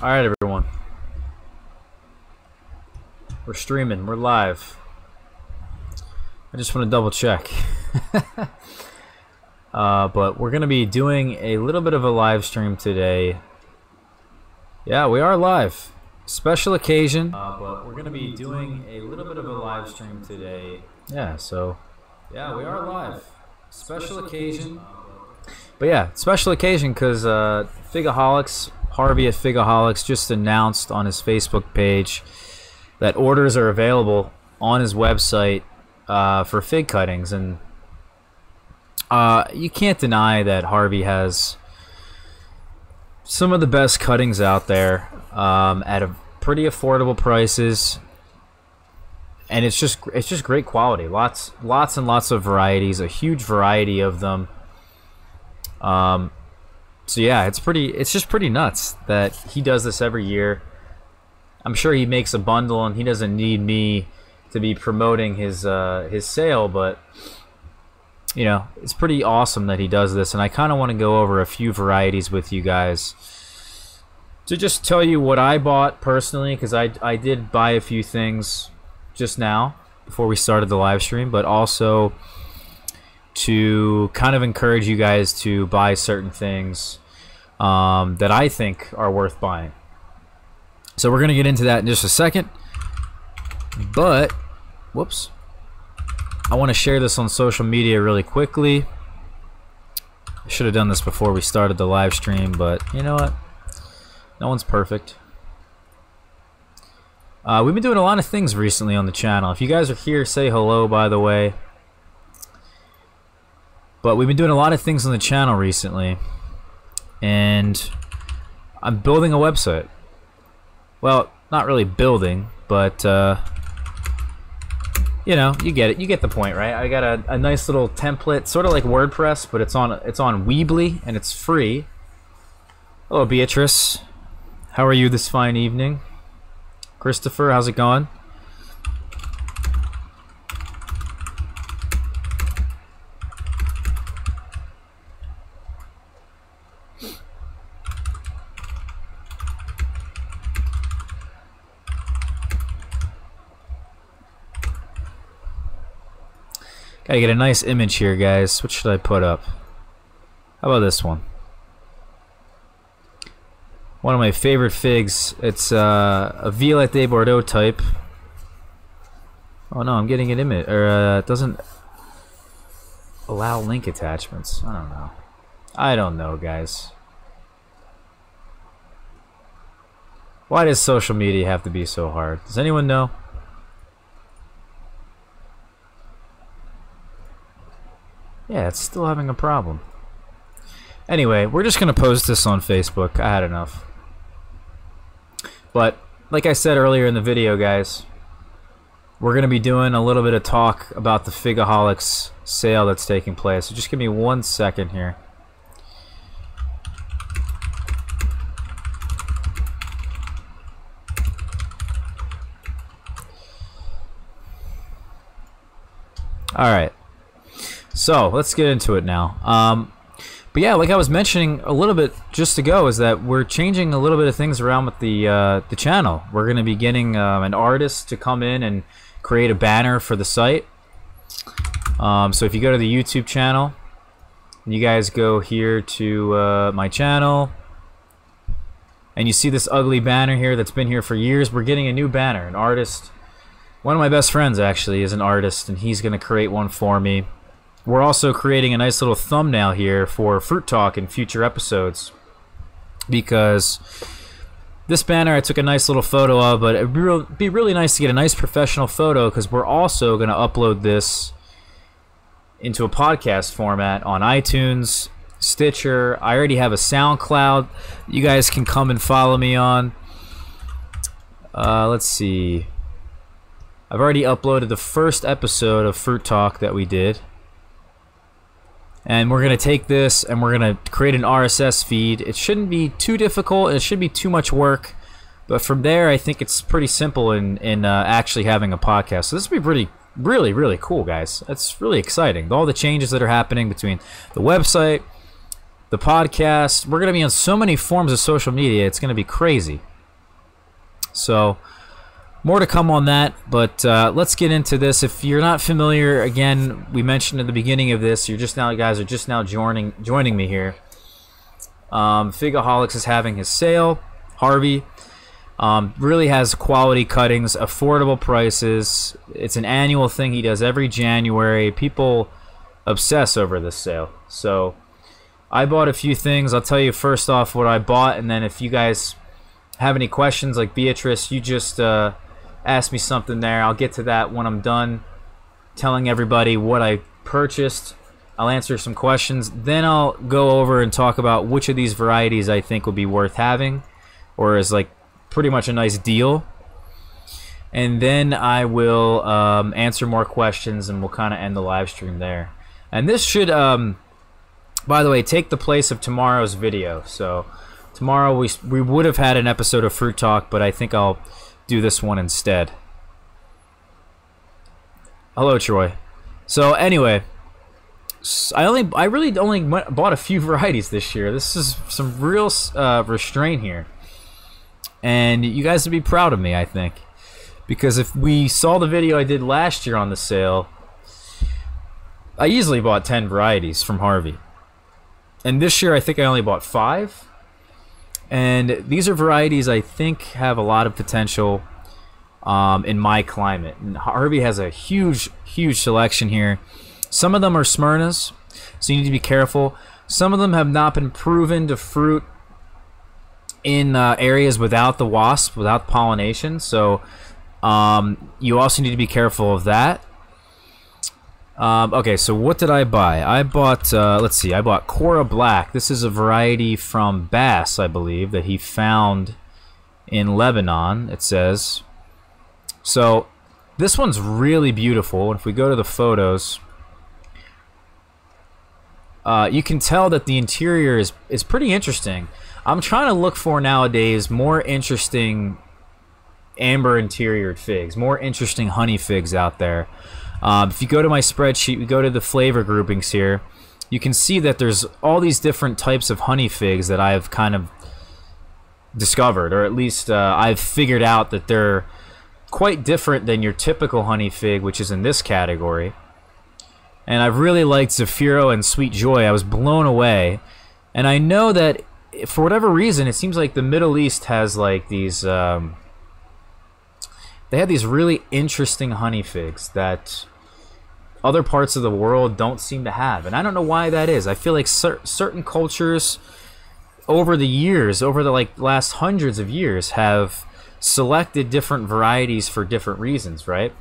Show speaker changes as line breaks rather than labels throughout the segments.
Alright, everyone. We're streaming. We're live. I just want to double check. But we're going to be doing a little bit of a live stream today. Yeah, we are live. Special occasion. But we're going to be doing a little bit of a live stream today. Yeah, so... yeah, we are live. Special occasion. But yeah, special occasion because Figaholics, Harvey at Figaholics, just announced on his Facebook page that orders are available on his website for fig cuttings. And you can't deny that Harvey has some of the best cuttings out there at a pretty affordable prices. And it's just great quality. Lots and lots of varieties, a huge variety of them. So yeah, it's just pretty nuts that he does this every year. I'm sure he makes a bundle and he doesn't need me to be promoting his sale, but you know, it's pretty awesome that he does this, and I kind of want to go over a few varieties with you guys to just tell you what I bought personally, because I did buy a few things just now before we started the live stream, but also to kind of encourage you guys to buy certain things that I think are worth buying. So we're going to get into that in just a second, but whoops, I want to share this on social media really quickly. I should have done this before we started the live stream, but you know what, no one's perfect. We've been doing a lot of things recently on the channel. If you guys are here, say hello, by the way. But we've been doing a lot of things on the channel recently, and I'm building a website. Well, not really building, but you know, you get it. You get the point, right? I got a nice little template, sort of like WordPress, but it's on Weebly and it's free. Hello, Beatrice. How are you this fine evening? Christopher, how's it going? Gotta get a nice image here, guys. What should I put up? How about this one? One of my favorite figs. It's a Violette de Bordeaux type. Oh no, I'm getting an image, or it doesn't allow link attachments. I don't know. I don't know, guys. Why does social media have to be so hard? Does anyone know? Yeah, it's still having a problem. Anyway, we're just gonna post this on Facebook. I had enough. But like I said earlier in the video, guys, we're gonna be doing a little bit of talk about the Figaholics sale that's taking place. So just give me 1 second here. All right. So let's get into it now. But yeah, like I was mentioning a little bit just ago, is that we're changing a little bit of things around with the channel. We're going to be getting an artist to come in and create a banner for the site. So if you go to the YouTube channel, and you guys go here to my channel, and you see this ugly banner here that's been here for years, we're getting a new banner. An artist, one of my best friends actually is an artist, and he's going to create one for me. We're also creating a nice little thumbnail here for Fruit Talk in future episodes, because this banner I took a nice little photo of, but it'd be really nice to get a nice professional photo, because we're also going to upload this into a podcast format on iTunes, Stitcher. I already have a SoundCloud you guys can come and follow me on. Let's see. I've already uploaded the first episode of Fruit Talk that we did. And we're going to take this and we're going to create an RSS feed. It shouldn't be too difficult. It shouldn't be too much work. But from there, I think it's pretty simple in actually having a podcast. So this will be really cool, guys. That's really exciting. All the changes that are happening between the website, the podcast. We're going to be on so many forms of social media. It's going to be crazy. So more to come on that, but let's get into this. If you're not familiar, again, we mentioned at the beginning of this, guys are just now joining me here. Figaholics is having his sale. Harvey really has quality cuttings, affordable prices. It's an annual thing he does every January. People obsess over this sale. So I bought a few things. I'll tell you first off what I bought, and then if you guys have any questions, like Beatrice, you just ask me something there. I'll get to that when I'm done telling everybody what I purchased. I'll answer some questions. Then I'll go over and talk about which of these varieties I think will be worth having, or is like pretty much a nice deal. And then I will answer more questions, and we'll kind of end the live stream there. And this should, by the way, take the place of tomorrow's video. So tomorrow we would have had an episode of Fruit Talk, but I think I'll do this one instead. Hello, Troy. So anyway, I really only bought a few varieties this year. This is some real restraint here, and you guys would be proud of me, I think, because if we saw the video I did last year on the sale, I easily bought 10 varieties from Harvey, and this year I think I only bought 5. And these are varieties I think have a lot of potential in my climate. And Harvey has a huge selection here. Some of them are Smyrnas, so you need to be careful. Some of them have not been proven to fruit in areas without the wasp, without pollination. So you also need to be careful of that. Okay, so what did I buy? I bought, let's see, I bought Cora Black. This is a variety from Bass, I believe, that he found in Lebanon, it says. So this one's really beautiful. If we go to the photos, you can tell that the interior is pretty interesting. I'm trying to look for nowadays more interesting amber interiored figs, more interesting honey figs out there. If you go to my spreadsheet, we go to the flavor groupings here, you can see that there's all these different types of honey figs that I've kind of discovered, or at least I've figured out that they're quite different than your typical honey fig, which is in this category. And I've really liked Zafiro and Sweet Joy. I was blown away. And I know that for whatever reason, it seems like the Middle East has like these... they have these really interesting honey figs that other parts of the world don't seem to have, and I don't know why that is. I feel like certain cultures over the years, over the last hundreds of years, have selected different varieties for different reasons, right?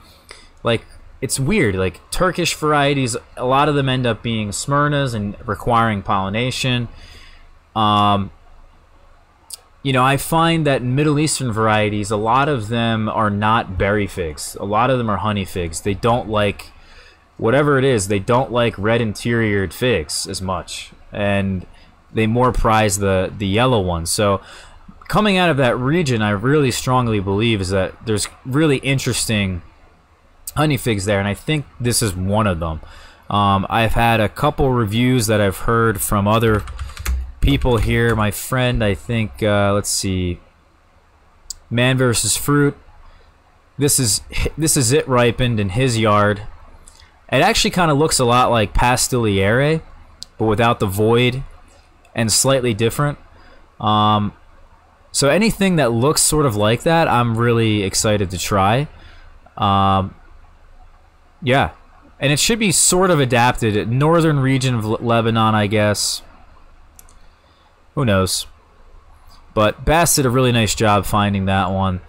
Like, it's weird. Like Turkish varieties, a lot of them end up being Smyrnas and requiring pollination. You know, I find that Middle Eastern varieties, a lot of them are not berry figs. A lot of them are honey figs. They don't like, whatever it is, they don't like red interiored figs as much. And they more prize the yellow ones. So coming out of that region, I really strongly believe is that there's really interesting honey figs there. And I think this is one of them. I've had a couple reviews that I've heard from other people here. My friend, I think, let's see, Man vs. Fruit. This is it ripened in his yard. It actually kind of looks a lot like Pastiliere, but without the void and slightly different. So anything that looks sort of like that, I'm really excited to try. Yeah, and it should be sort of adapted. Northern region of Lebanon, I guess. Who knows? But Bass did a really nice job finding that one.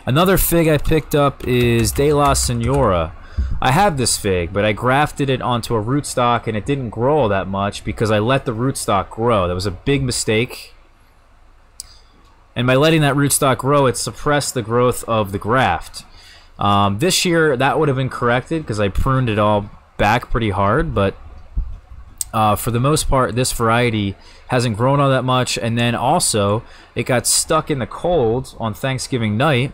Another fig I picked up is De La Senora. I have this fig, but I grafted it onto a rootstock and it didn't grow all that much because I let the rootstock grow. That was a big mistake. And by letting that rootstock grow, it suppressed the growth of the graft. This year, that would have been corrected because I pruned it all back pretty hard, but for the most part, this variety hasn't grown all that much, and then also it got stuck in the cold on Thanksgiving night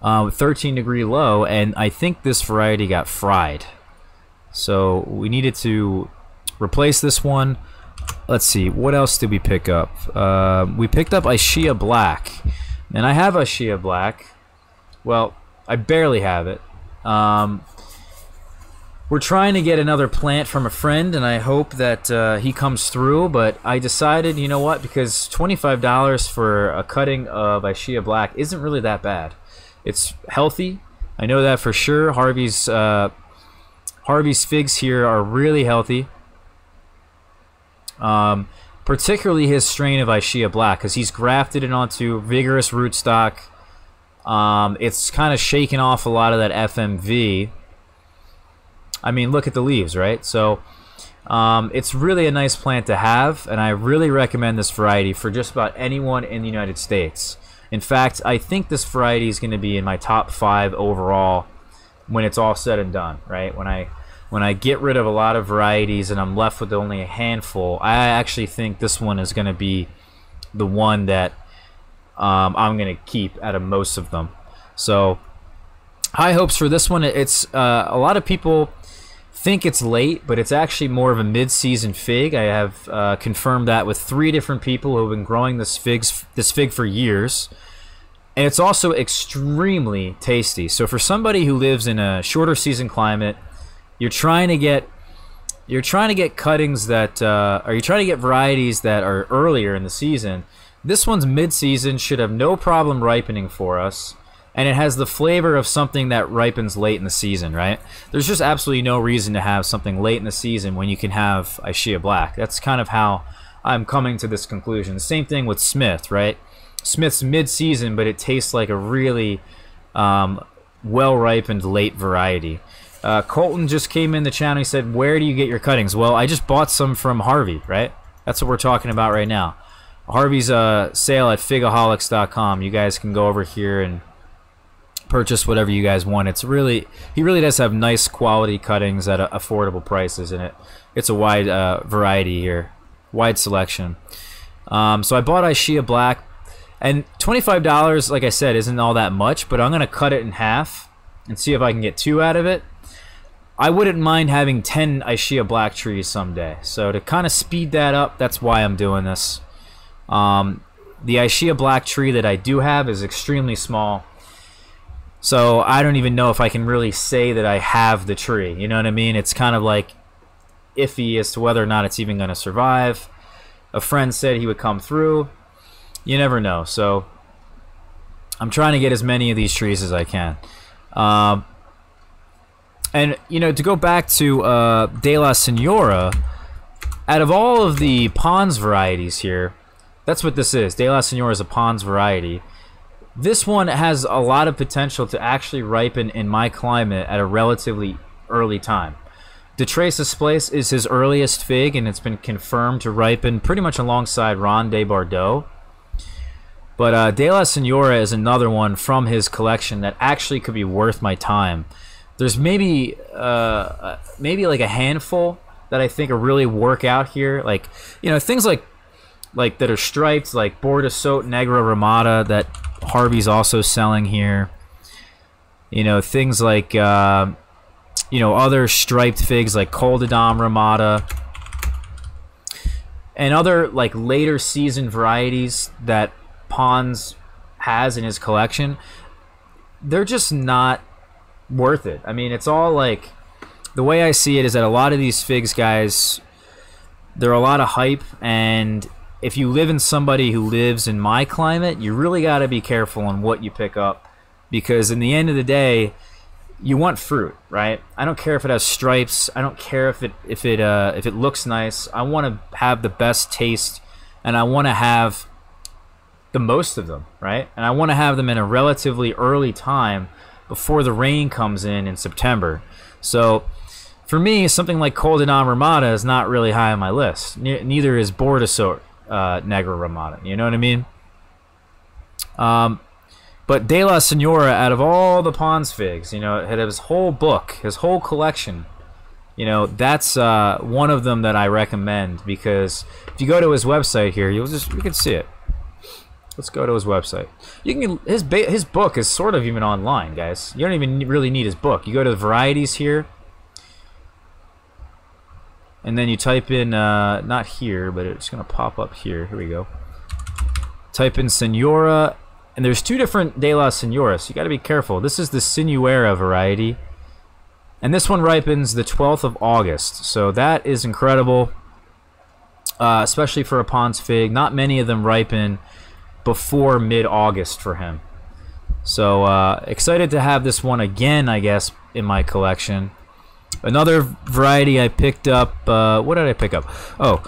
with 13-degree low, and I think this variety got fried. So we needed to replace this one. Let's see, what else did we pick up? We picked up Ishia Black. And I have Ashia Black. Well, I barely have it. We're trying to get another plant from a friend, and I hope that he comes through, but I decided, you know what, because $25 for a cutting of Ashia Black isn't really that bad. It's healthy. I know that for sure. Harvey's figs here are really healthy. Particularly his strain of Ashia Black, because he's grafted it onto vigorous rootstock. It's kind of shaken off a lot of that FMV. I mean, look at the leaves, right? So it's really a nice plant to have, and I really recommend this variety for just about anyone in the United States. In fact, I think this variety is going to be in my top 5 overall when it's all said and done, right? When I get rid of a lot of varieties and I'm left with only a handful, I actually think this one is going to be the one that I'm going to keep out of most of them. So high hopes for this one. It's a lot of people think it's late, but it's actually more of a mid-season fig. I have confirmed that with 3 different people who have been growing this fig for years. And it's also extremely tasty. So for somebody who lives in a shorter season climate, you're trying to get cuttings that or you're trying to get varieties that are earlier in the season. This one's mid-season, should have no problem ripening for us, and it has the flavor of something that ripens late in the season, right? There's just absolutely no reason to have something late in the season when you can have Ashia Black. That's kind of how I'm coming to this conclusion. The same thing with Smith, right? Smith's mid-season, but it tastes like a really well-ripened late variety. Colton just came in the channel. He said, where do you get your cuttings? Well, I just bought some from Harvey, right? That's what we're talking about right now. Harvey's sale at Figaholics.com. You guys can go over here and purchase whatever you guys want. He really does have nice quality cuttings at affordable prices, and it's a wide variety here, wide selection. So I bought Ashia Black, and $25, like I said, isn't all that much, but I'm gonna cut it in half and see if I can get 2 out of it. I wouldn't mind having 10 Ashia Black trees someday. So to kind of speed that up, that's why I'm doing this. The Ashia Black tree that I do have is extremely small. So I don't even know if I can really say that I have the tree. You know what I mean? It's kind of like iffy as to whether or not it's even going to survive. A friend said he would come through. You never know. So I'm trying to get as many of these trees as I can. And, you know, to go back to De La Senora, out of all of the Pons varieties here, that's what this is. De La Senora is a Pons variety. This one has a lot of potential to actually ripen in my climate at a relatively early time. De Tres Place is his earliest fig, and it's been confirmed to ripen pretty much alongside Ron de Bordeaux. But De La Senora is another one from his collection that actually could be worth my time. There's maybe like a handful that I think really work out here. Like, you know, things like that are striped, like Bordeaux Negra Ramada that Harvey's also selling here. You know, things like you know, other striped figs like Col de Dame Ramada and other like later season varieties that Pons has in his collection. They're just not worth it. I mean, it's all like, the way I see it is that a lot of these figs, guys, they're a lot of hype, and if you live in somebody who lives in my climate, you really got to be careful on what you pick up, because in the end of the day, you want fruit, right? I don't care if it has stripes. I don't care if it looks nice. I want to have the best taste, and I want to have the most of them, right? And I want to have them in a relatively early time before the rain comes in September. So for me, something like Col de Dame Ramada is not really high on my list. Neither is Bordeaux Negra Ramada. You know what I mean? But De La Senora, out of all the Pons figs, you know, had his whole book, his whole collection. You know, that's one of them that I recommend, because if you go to his website here, you can see it. Let's go to his website. You can his book is sort of even online, guys. You don't even really need his book. You go to the varieties here, and then you type in not here, but it's gonna pop up here. Here we go. Type in Senora And there's two different De La Senora, so you got to be careful. This is the Sinuera variety. And this one ripens the 12th of August. So that is incredible, especially for a Pons fig. Not many of them ripen before mid-August for him. So excited to have this one again, I guess, in my collection. Another variety I picked up, what did I pick up? Oh,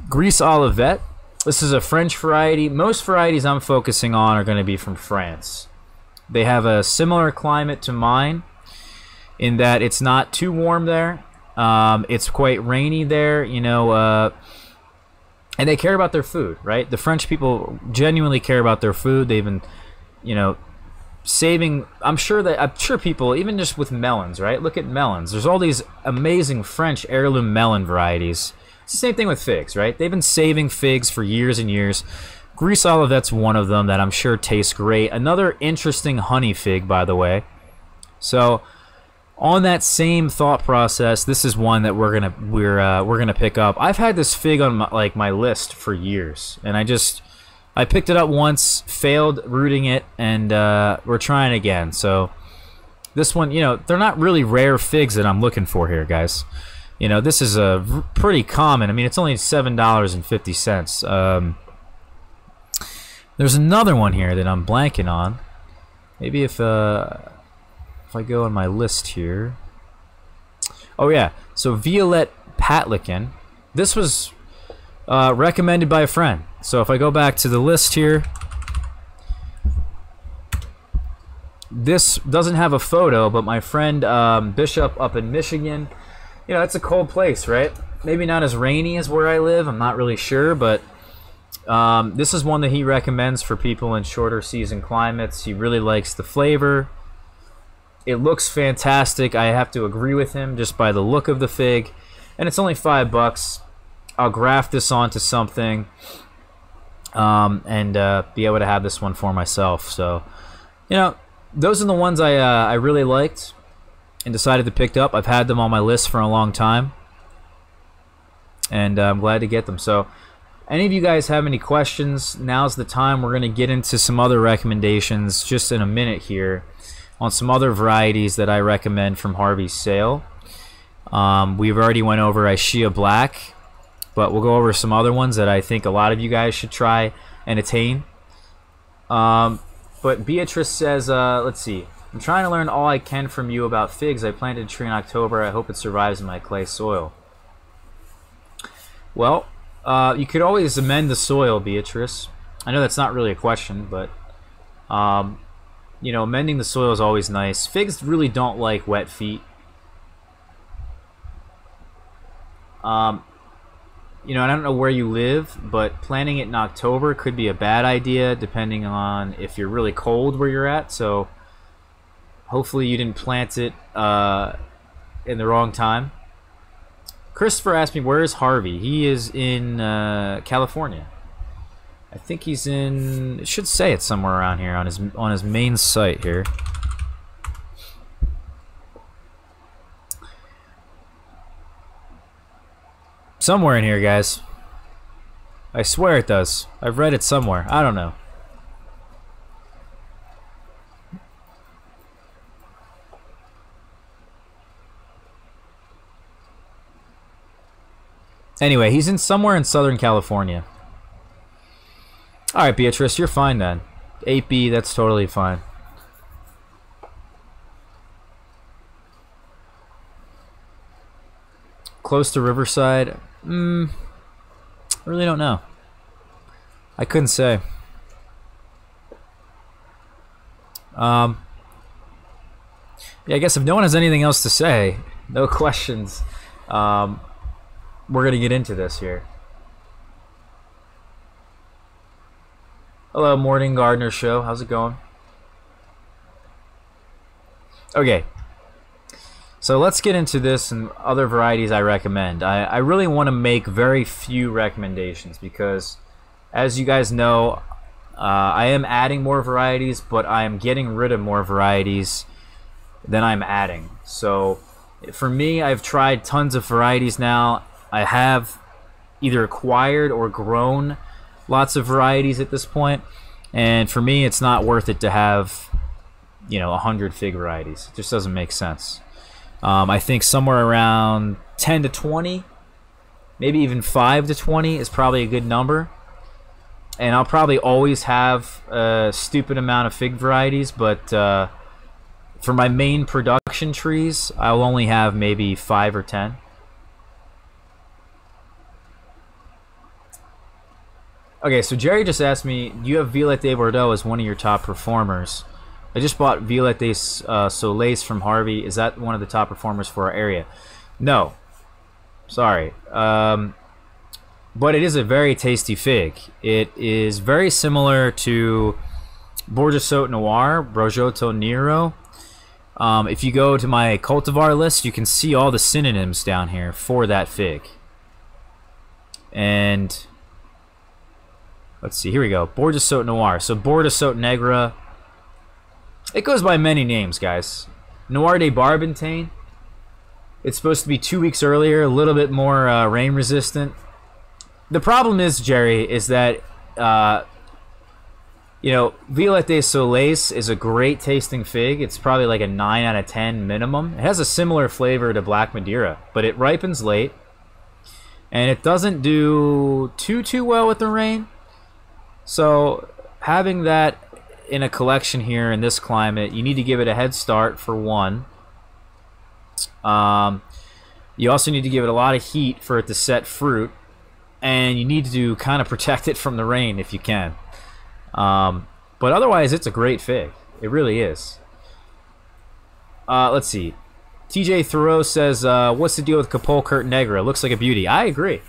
Gris Olivet. This is a French variety. Most varieties I'm focusing on are going to be from France. They have a similar climate to mine in that it's not too warm there. It's quite rainy there, you know, and they care about their food, right? The French people genuinely care about their food. They've been, you know, saving. I'm sure people, even just with melons, right? Look at melons. There's all these amazing French heirloom melon varieties. It's the same thing with figs, right? They've been saving figs for years and years. Gris Olivet's one of them that I'm sure tastes great. Another interesting honey fig, by the way. So, on that same thought process, this is one that we're gonna pick up. I've had this fig on my list for years, and I picked it up once, failed rooting it, and we're trying again. So, this one, you know, they're not really rare figs that I'm looking for here, guys. You know, this is a pretty common. I mean, it's only $7.50. There's another one here that I'm blanking on. Maybe if I go on my list here. Oh yeah, so Violet Patlican. This was recommended by a friend. So if I go back to the list here, this doesn't have a photo, but my friend Bishop up in Michigan. You know, it's a cold place, right? Maybe not as rainy as where I live. I'm not really sure, but this is one that he recommends for people in shorter season climates. He really likes the flavor. It looks fantastic. I have to agree with him just by the look of the fig. And it's only $5. I'll graft this onto something and be able to have this one for myself. So, you know, those are the ones I really liked and decided to pick up. I've had them on my list for a long time, and I'm glad to get them. So any of you guys have any questions, now's the time. We're going to get into some other recommendations just in a minute here on some other varieties that I recommend from Harvey's sale. We've already went over Ishia Black, but we'll go over some other ones that I think a lot of you guys should try and attain. But Beatrice says, let's see. I'm trying to learn all I can from you about figs. I planted a tree in October. I hope it survives in my clay soil. Well, you could always amend the soil, Beatrice. I know that's not really a question, but you know, amending the soil is always nice. Figs really don't like wet feet. You know, I don't know where you live, but planting it in October could be a bad idea depending on if you're really cold where you're at. So hopefully you didn't plant it in the wrong time. Christopher asked me, where is Harvey? He is in California. I think he's in, it should say it somewhere around here on his main site here. Somewhere in here, guys. I swear it does. I've read it somewhere. I don't know. Anyway, he's in somewhere in Southern California. Alright, Beatrice, you're fine then. 8B, that's totally fine. Close to Riverside? I really don't know. I couldn't say. Yeah, I guess if no one has anything else to say, no questions, we're going to get into this here. Hello, Morning Gardener Show. How's it going? Okay. So let's get into this and other varieties I recommend. I really want to make very few recommendations because, as you guys know, I am adding more varieties, but I am getting rid of more varieties than I'm adding. So for me, I've tried tons of varieties now. I have either acquired or grown lots of varieties at this point. And for me, it's not worth it to have, you know, 100 fig varieties. It just doesn't make sense. I think somewhere around 10 to 20, maybe even 5 to 20 is probably a good number. And I'll probably always have a stupid amount of fig varieties, but for my main production trees, I'll only have maybe 5 or 10. Okay, so Jerry just asked me, do you have Violette de Bordeaux as one of your top performers? I just bought Violette de Soleil from Harvey. Is that one of the top performers for our area? No. Sorry. But it is a very tasty fig. It is very similar to Bordeaux Noir, Brojotto Nero. If you go to my cultivar list, you can see all the synonyms down here for that fig. And let's see, here we go. Bordeaux Noir. So Bordeaux Negra. It goes by many names, guys. Noir de Barbentane. It's supposed to be 2 weeks earlier, a little bit more rain resistant. The problem is, Jerry, is that you know, Violette de Soleil is a great tasting fig. It's probably like a 9 out of 10 minimum. It has a similar flavor to Black Madeira, but it ripens late, and it doesn't do too well with the rain. So having that in a collection here in this climate, you need to give it a head start for one. You also need to give it a lot of heat for it to set fruit, and you need to kind of protect it from the rain if you can. But otherwise, it's a great fig. It really is. Let's see. TJ Thoreau says, what's the deal with Capulcurt Negra? Looks like a beauty. I agree.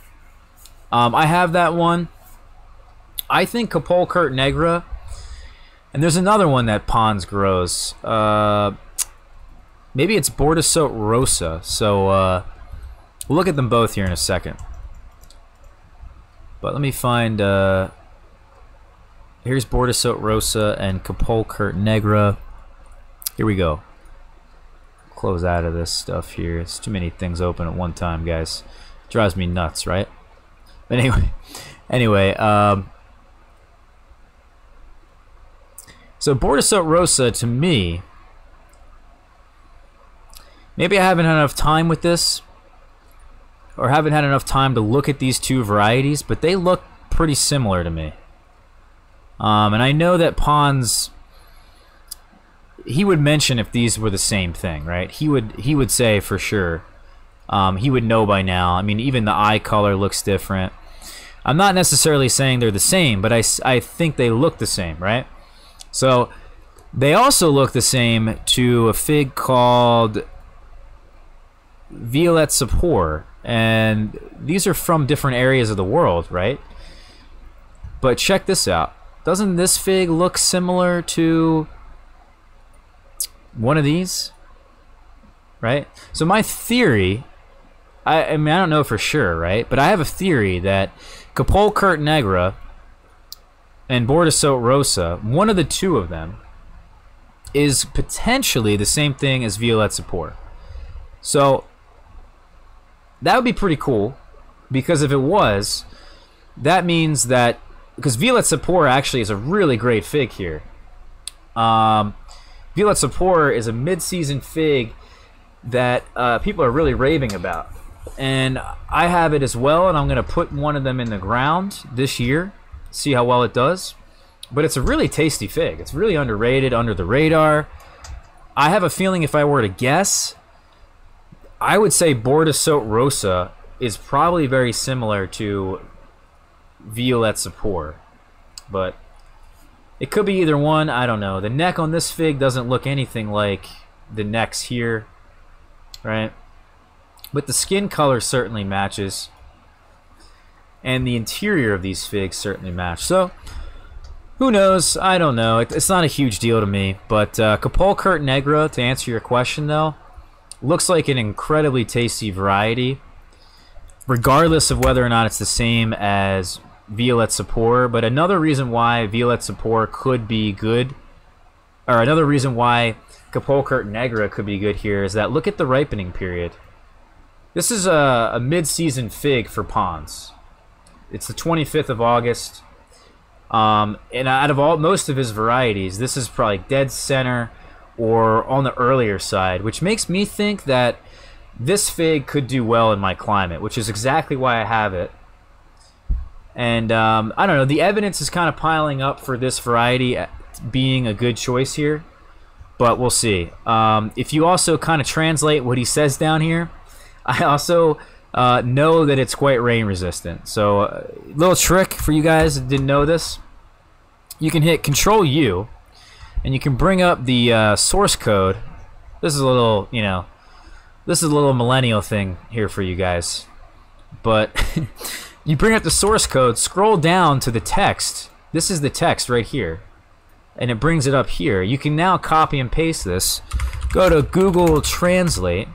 I have that one. I think Capulcurt Negra, and there's another one that Pons grows. Maybe it's Bordeaux Rosa. So we'll look at them both here in a second. But let me find... here's Bordeaux Rosa and Capulcurt Negra. Here we go. Close out of this stuff here. It's too many things open at one time, guys. Drives me nuts, right? But anyway, so Bordeaux Rosa, to me, maybe I haven't had enough time with this, or haven't had enough time to look at these two varieties, but they look pretty similar to me. And I know that Pons, he would mention if these were the same thing, right? He would say for sure. He would know by now. I mean, even the eye color looks different. I'm not necessarily saying they're the same, but I think they look the same, right? So they also look the same to a fig called Violette Sapor, and these are from different areas of the world, right? But check this out. Doesn't this fig look similar to one of these? Right? So my theory, I mean, I don't know for sure, right? But I have a theory that Capulcurt Negra and Bordeaux Rosa, one of the two of them, is potentially the same thing as Violette Sapor. So that would be pretty cool, because if it was, that means that, because Violette Sapor actually is a really great fig here. Violette Sapor is a mid-season fig that people are really raving about. And I have it as well, and I'm going to put one of them in the ground this year, see how well it does. But it's a really tasty fig. It's really underrated, under the radar. I have a feeling if I were to guess, I would say Bordeaux Rosa is probably very similar to Violette Sapor, but it could be either one. I don't know. The neck on this fig doesn't look anything like the necks here, right? But the skin color certainly matches, and the interior of these figs certainly match. So who knows? I don't know. It's not a huge deal to me. But Capulcurt Negra, to answer your question though, looks like an incredibly tasty variety, regardless of whether or not it's the same as Violette Sapor. But another reason why Violette Sapor could be good, or another reason why Capulcurt Negra could be good here, is that look at the ripening period. This is a mid-season fig for Pons. It's the 25th of August. And out of most of his varieties, this is probably dead center or on the earlier side, which makes me think that this fig could do well in my climate, which is exactly why I have it. And I don't know, the evidence is kind of piling up for this variety being a good choice here, but we'll see. If you also kind of translate what he says down here, I also know that it's quite rain resistant. So little trick for you guys that didn't know this, you can hit Control U and you can bring up the source code. This is a little, you know, this is a little millennial thing here for you guys, but you bring up the source code, scroll down to the text. This is the text right here, and it brings it up here. You can now copy and paste this, go to Google Translate,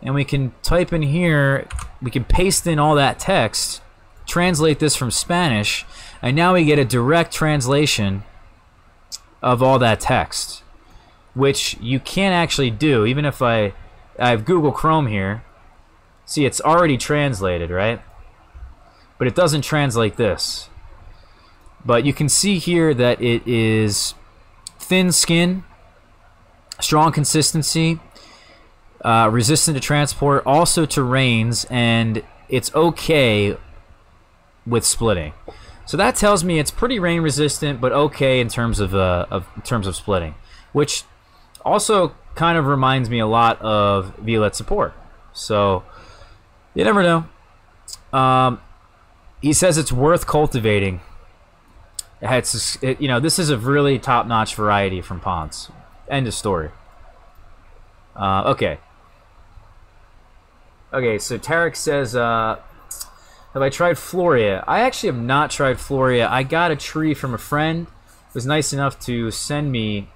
and we can type in here, we can paste in all that text, translate this from Spanish, and now we get a direct translation of all that text, which you can't actually do. Even if I have Google Chrome here, see, it's already translated, right? But it doesn't translate this. But you can see here that it is thin skin, strong consistency, resistant to transport, also to rains, and it's okay with splitting. So that tells me it's pretty rain resistant, but okay in terms of splitting, which also kind of reminds me a lot of Violet Support. So you never know. He says it's worth cultivating. You know, this is a really top-notch variety from Ponce. End of story. Okay. Okay, so Tarek says, have I tried Floria? I actually have not tried Floria. I got a tree from a friend who was nice enough to send me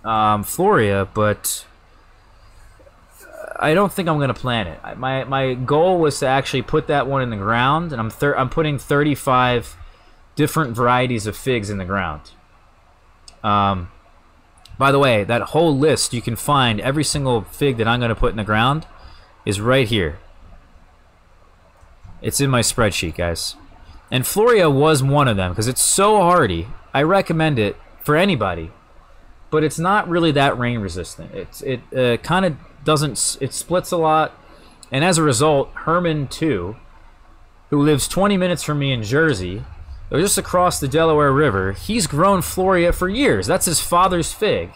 Floria, but I don't think I'm gonna plant it. My goal was to actually put that one in the ground, and I'm putting 35 different varieties of figs in the ground. By the way, that whole list you can find, every single fig that I'm gonna put in the ground is right here. It's in my spreadsheet, guys. And Floria was one of them because it's so hardy. I recommend it for anybody, but it's not really that rain resistant. It kind of doesn't, it splits a lot, and as a result, Herman too, who lives 20 minutes from me in Jersey, or just across the Delaware River, he's grown Floria for years. That's his father's fig,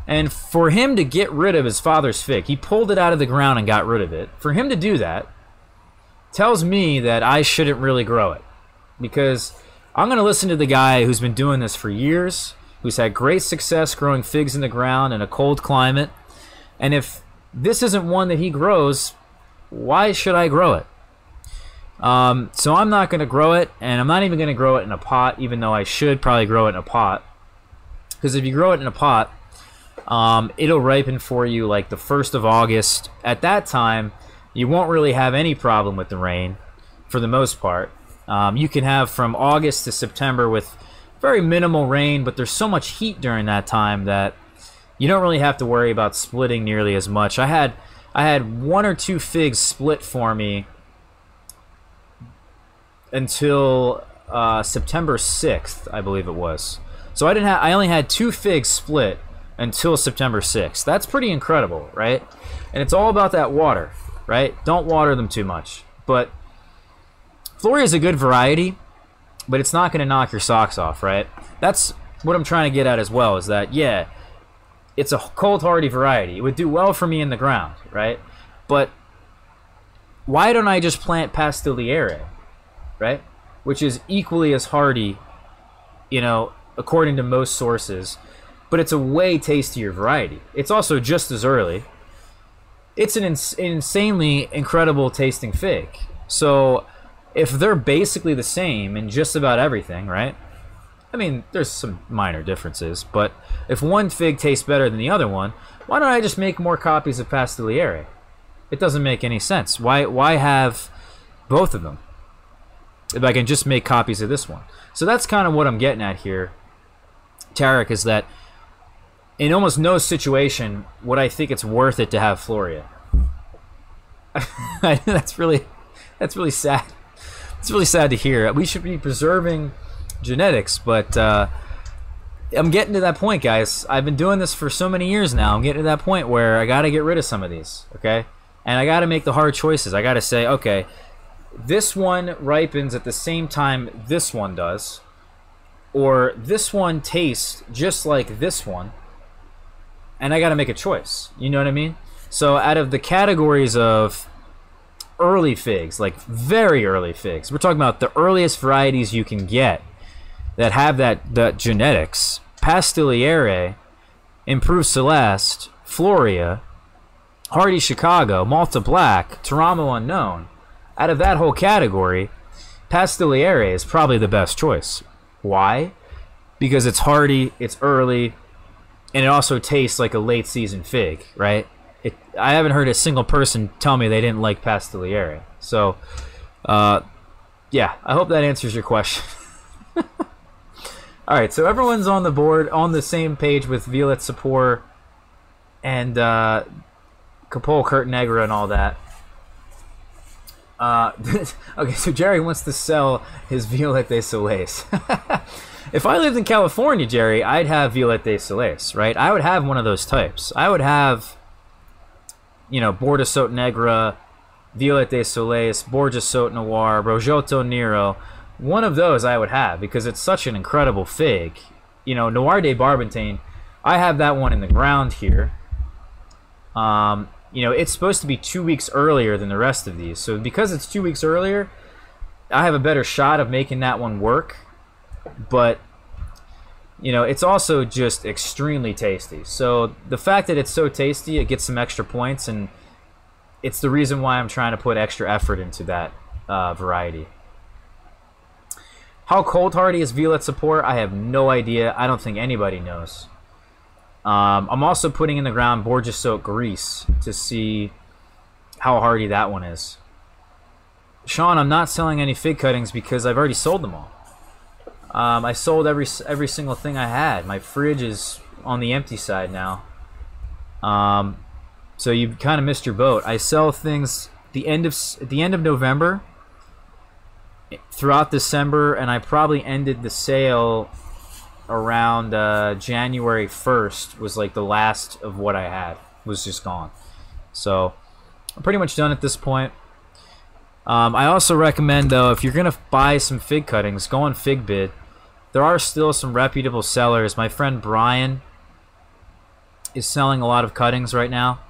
and for him to get rid of his father's fig, he pulled it out of the ground and got rid of it. For him to do that tells me that I shouldn't really grow it, because I'm going to listen to the guy who's been doing this for years, who's had great success growing figs in the ground in a cold climate, and if this isn't one that he grows, why should I grow it? So I'm not going to grow it, and I'm not even going to grow it in a pot, even though I should probably grow it in a pot. Because if you grow it in a pot, it'll ripen for you like the 1st of August. At that time, you won't really have any problem with the rain, for the most part. You can have from August to September with very minimal rain, but there's so much heat during that time that you don't really have to worry about splitting nearly as much. I had 1 or 2 figs split for me until September 6th, I believe it was. So I only had 2 figs split until September 6th. That's pretty incredible, right? And it's all about that water, right? Don't water them too much. But Floria is a good variety, but it's not going to knock your socks off, right? That's what I'm trying to get at as well, is that, yeah, it's a cold hardy variety. It would do well for me in the ground, right? But why don't I just plant Pastelliere, right? Which is equally as hardy, you know, according to most sources, but it's a way tastier variety. It's also just as early. It's an insanely incredible tasting fig. So if they're basically the same in just about everything, right? I mean, there's some minor differences, but if one fig tastes better than the other one, why don't I just make more copies of Pastelliere? It doesn't make any sense. Why have both of them if I can just make copies of this one? So that's kind of what I'm getting at here, Tarek, is that in almost no situation would I think it's worth it to have Floria. That's really sad. It's really sad to hear. We should be preserving genetics, but I'm getting to that point, guys. I've been doing this for so many years now. I'm getting to that point where I got to get rid of some of these, okay? And I got to make the hard choices. I got to say, okay, this one ripens at the same time this one does, or this one tastes just like this one, and I got to make a choice. You know what I mean? So out of the categories of early figs, like very early figs, we're talking about the earliest varieties you can get that have that genetics: Pastigliere, Improved Celeste, Floria, Hardy Chicago, Malta Black, Teramo Unknown. Out of that whole category, Pastigliere is probably the best choice. Why? Because it's hardy, it's early, and it also tastes like a late season fig, right? I haven't heard a single person tell me they didn't like Pastigliere. So, yeah, I hope that answers your question. All right, so everyone's on the board, on the same page with Violet Sapor and Capole Curtain Negra and all that. Okay, so Jerry wants to sell his Violet de Soleils. If I lived in California, Jerry, I'd have Violet de Soleils, right? I would have one of those types. I would have, you know, Bordeaux Saut Negra, Violet de Soleils, Borgia Saut Noir, Rojotto Nero. One of those I would have because it's such an incredible fig. You know, Noir de Barbantane, I have that one in the ground here. You know, it's supposed to be 2 weeks earlier than the rest of these. So because it's 2 weeks earlier, I have a better shot of making that one work. But, you know, it's also just extremely tasty. So the fact that it's so tasty, it gets some extra points, and it's the reason why I'm trying to put extra effort into that variety. How cold hardy is Violet Sapor? I have no idea. I don't think anybody knows. I'm also putting in the ground Borgia Saut Grease to see how hardy that one is. Sean, I'm not selling any fig cuttings because I've already sold them all. I sold every single thing I had. My fridge is on the empty side now. So you kind of missed your boat. I sell things at the end of November, throughout December, and I probably ended the sale around January 1st. Was like the last of what I had was just gone. So I'm pretty much done at this point. I also recommend, though, if you're gonna buy some fig cuttings, go on FigBid. There are still some reputable sellers. My friend Brian is selling a lot of cuttings right now.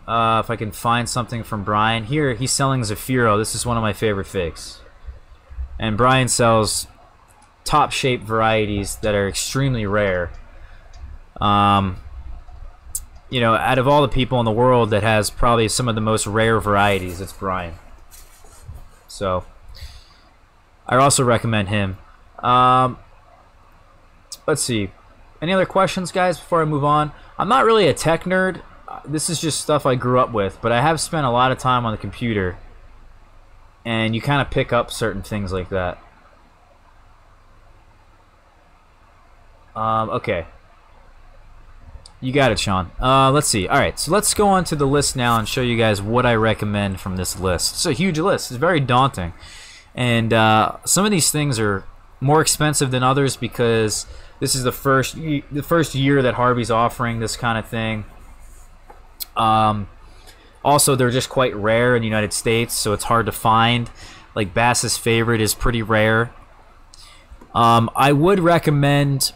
If I can find something from Brian. Here, he's selling Zafiro. This is one of my favorite figs. And Brian sells top-shaped varieties that are extremely rare. You know, out of all the people in the world that has probably some of the most rare varieties, it's Brian. So, I also recommend him. Let's see. Any other questions, guys, before I move on? I'm not really a tech nerd. This is just stuff I grew up with, but I have spent a lot of time on the computer, and you kind of pick up certain things like that. Okay. You got it, Sean. Let's see. Alright, so let's go on to the list now and show you guys what I recommend from this list. It's a huge list. It's very daunting. And some of these things are more expensive than others because this is the first year that Harvey's offering this kind of thing. Also, they're just quite rare in the United States, so it's hard to find. Like Bass's Favorite is pretty rare. I would recommend...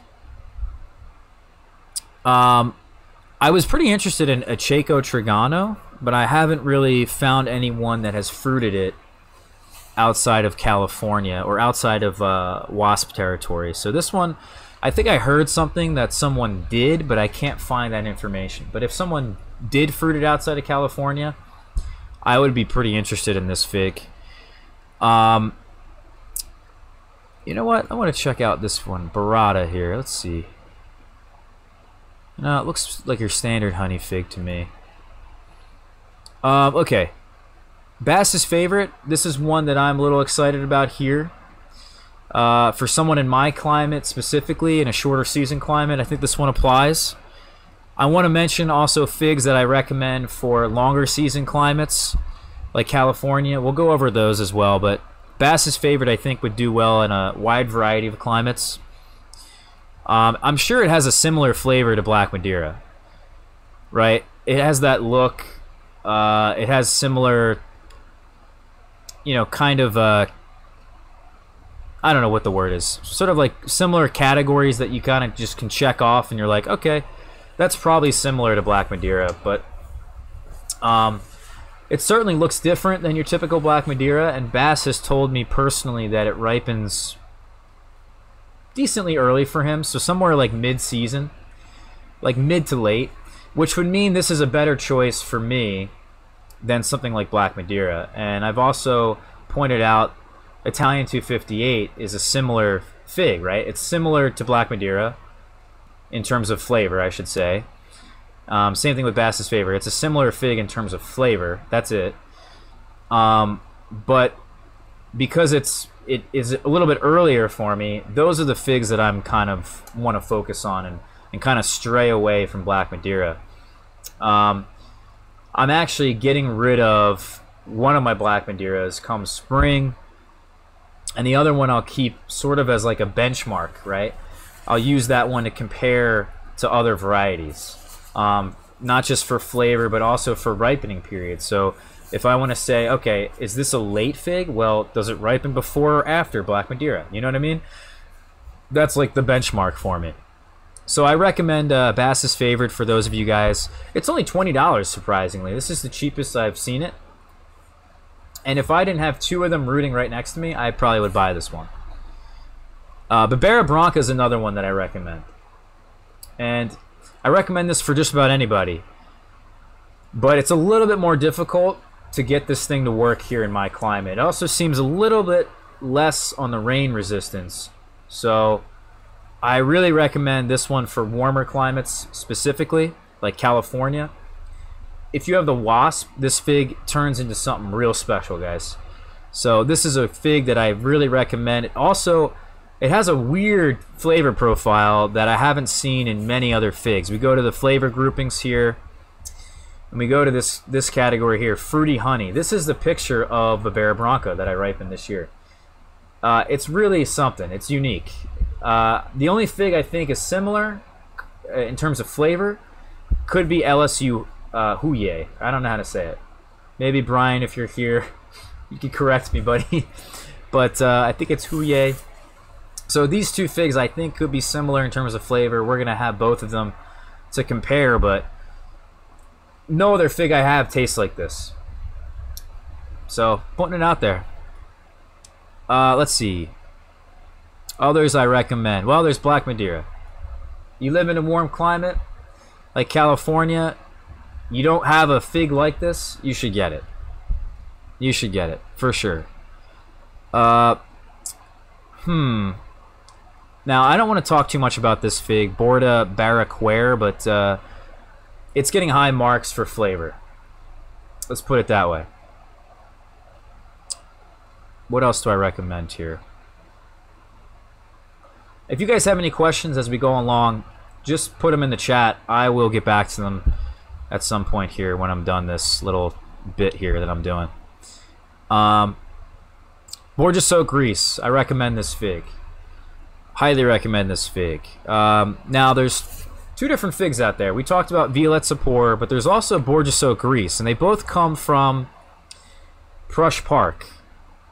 I was pretty interested in a Chaco Trigano, but I haven't really found anyone that has fruited it outside of California or outside of WASP territory. So this one, I think I heard something that someone did, but I can't find that information. But if someone did fruit it outside of California, I would be pretty interested in this fig. You know what? I want to check out this one, Barada here. Let's see. No, it looks like your standard honey fig to me. Okay. Bass's Favorite. This is one that I'm a little excited about here. For someone in my climate specifically, in a shorter season climate, I think this one applies. I want to mention also figs that I recommend for longer season climates, like California. We'll go over those as well, but Bass's favorite, I think, would do well in a wide variety of climates. I'm sure it has a similar flavor to Black Madeira, right? It has that look. It has similar, you know, kind of, I don't know what the word is. Sort of like similar categories that you kind of just can check off, and you're like, okay, that's probably similar to Black Madeira, but it certainly looks different than your typical Black Madeira, and Bass has told me personally that it ripens decently early for him, so somewhere like mid-season, like mid to late, which would mean this is a better choice for me than something like Black Madeira. And I've also pointed out Italian 258 is a similar fig, right? It's similar to Black Madeira in terms of flavor, I should say. Same thing with Bass's favorite. It's a similar fig in terms of flavor. That's it. But because it is a little bit earlier for me, those are the figs that I'm kind of want to focus on and kind of stray away from Black Madeira. I'm actually getting rid of one of my Black Madeiras come spring, and the other one I'll keep sort of as like a benchmark, right? I'll use that one to compare to other varieties, not just for flavor but also for ripening period. So if I want to say, okay, is this a late fig? Well, does it ripen before or after Black Madeira? You know what I mean? That's like the benchmark for me. So I recommend Bass's favorite for those of you guys. It's only $20, surprisingly. This is the cheapest I've seen it. And if I didn't have two of them rooting right next to me, I probably would buy this one. Barbera Branca is another one that I recommend. And I recommend this for just about anybody. But it's a little bit more difficult to get this thing to work here in my climate. It also seems a little bit less on the rain resistance. So I really recommend this one for warmer climates specifically, like California. If you have the wasp, this fig turns into something real special, guys. So this is a fig that I really recommend. It also, it has a weird flavor profile that I haven't seen in many other figs. We go to the flavor groupings here, and we go to this category here, fruity honey. This is the picture of the Barbera Branca that I ripened this year. It's really something. It's unique. The only fig I think is similar in terms of flavor could be LSU Huye. I don't know how to say it. Maybe Brian, if you're here, you can correct me, buddy. But I think it's Huye. So these two figs I think could be similar in terms of flavor. We're gonna have both of them to compare, but no other fig I have tastes like this. So putting it out there. Let's see. Others I recommend. Well, there's Black Madeira. You live in a warm climate like California, you don't have a fig like this, you should get it. You should get it, for sure. Now, I don't want to talk too much about this fig, Borda Barraquer, but it's getting high marks for flavor. Let's put it that way. What else do I recommend here? If you guys have any questions as we go along, just put them in the chat. I will get back to them at some point here when I'm done this little bit here that I'm doing. Borgia Soak Grease. I recommend this fig. Highly recommend this fig. Now, there's two different figs out there. We talked about Violet Sapor, but there's also Borgia Soak Grease, and they both come from Prush Park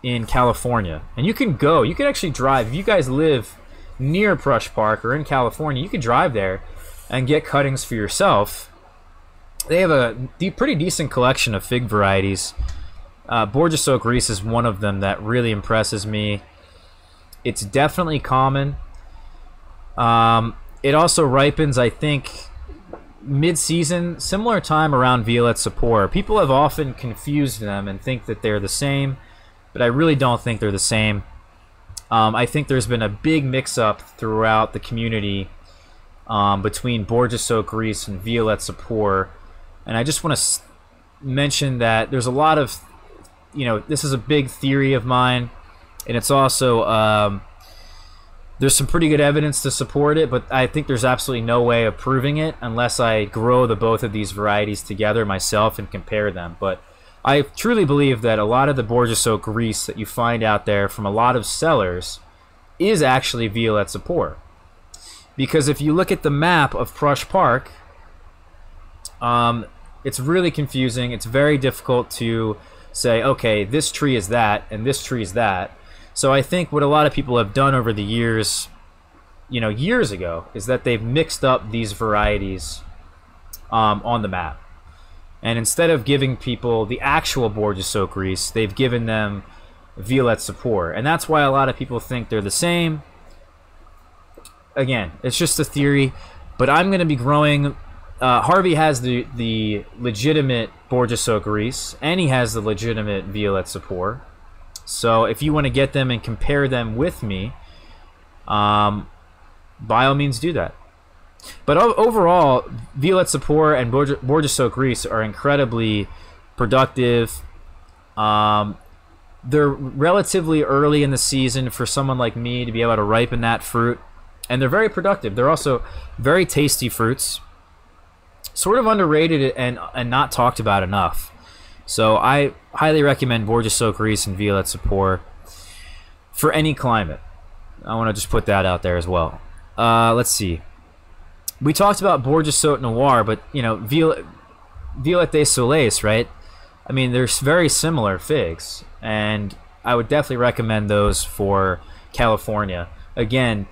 in California. And you can actually drive. If you guys live near Prush Park or in California, you can drive there and get cuttings for yourself. They have a pretty decent collection of fig varieties. Borgia Soak Grease is one of them that really impresses me. It's definitely common. It also ripens, I think, mid-season, similar time around Violet Sapor. People have often confused them and think that they're the same, but I really don't think they're the same. I think there's been a big mix-up throughout the community between Borgia Soak Grease and Violet Sapor, and I just want to mention that there's a lot of, this is a big theory of mine, and it's also there's some pretty good evidence to support it, but I think there's absolutely no way of proving it unless I grow both of these varieties together myself and compare them. But I truly believe that a lot of the Borges Oak grease that you find out there from a lot of sellers is actually Violette Sapor. Because if you look at the map of Prush Park, it's really confusing. It's very difficult to say, okay, this tree is that and this tree is that. So I think what a lot of people have done over the years, you know, years ago, is that they've mixed up these varieties on the map. And instead of giving people the actual Borges Oak grease, they've given them Violette Sapor. And that's why a lot of people think they're the same. Again, it's just a theory, but I'm going to be growing... Harvey has the legitimate Borges Oak grease, and he has the legitimate Violette Sapor. So if you want to get them and compare them with me, by all means do that. But overall, Violette Sapor and Borges Oak grease are incredibly productive. They're relatively early in the season for someone like me to be able to ripen that fruit. And they're very productive. They're also very tasty fruits. Sort of underrated and not talked about enough. So I highly recommend Borges Oak grease and Violette Sapor for any climate. I want to just put that out there as well. Let's see. We talked about Borges Oak Noir, but you know, Violette des Soleils, right? I mean, they're very similar figs, and I would definitely recommend those for California. Again,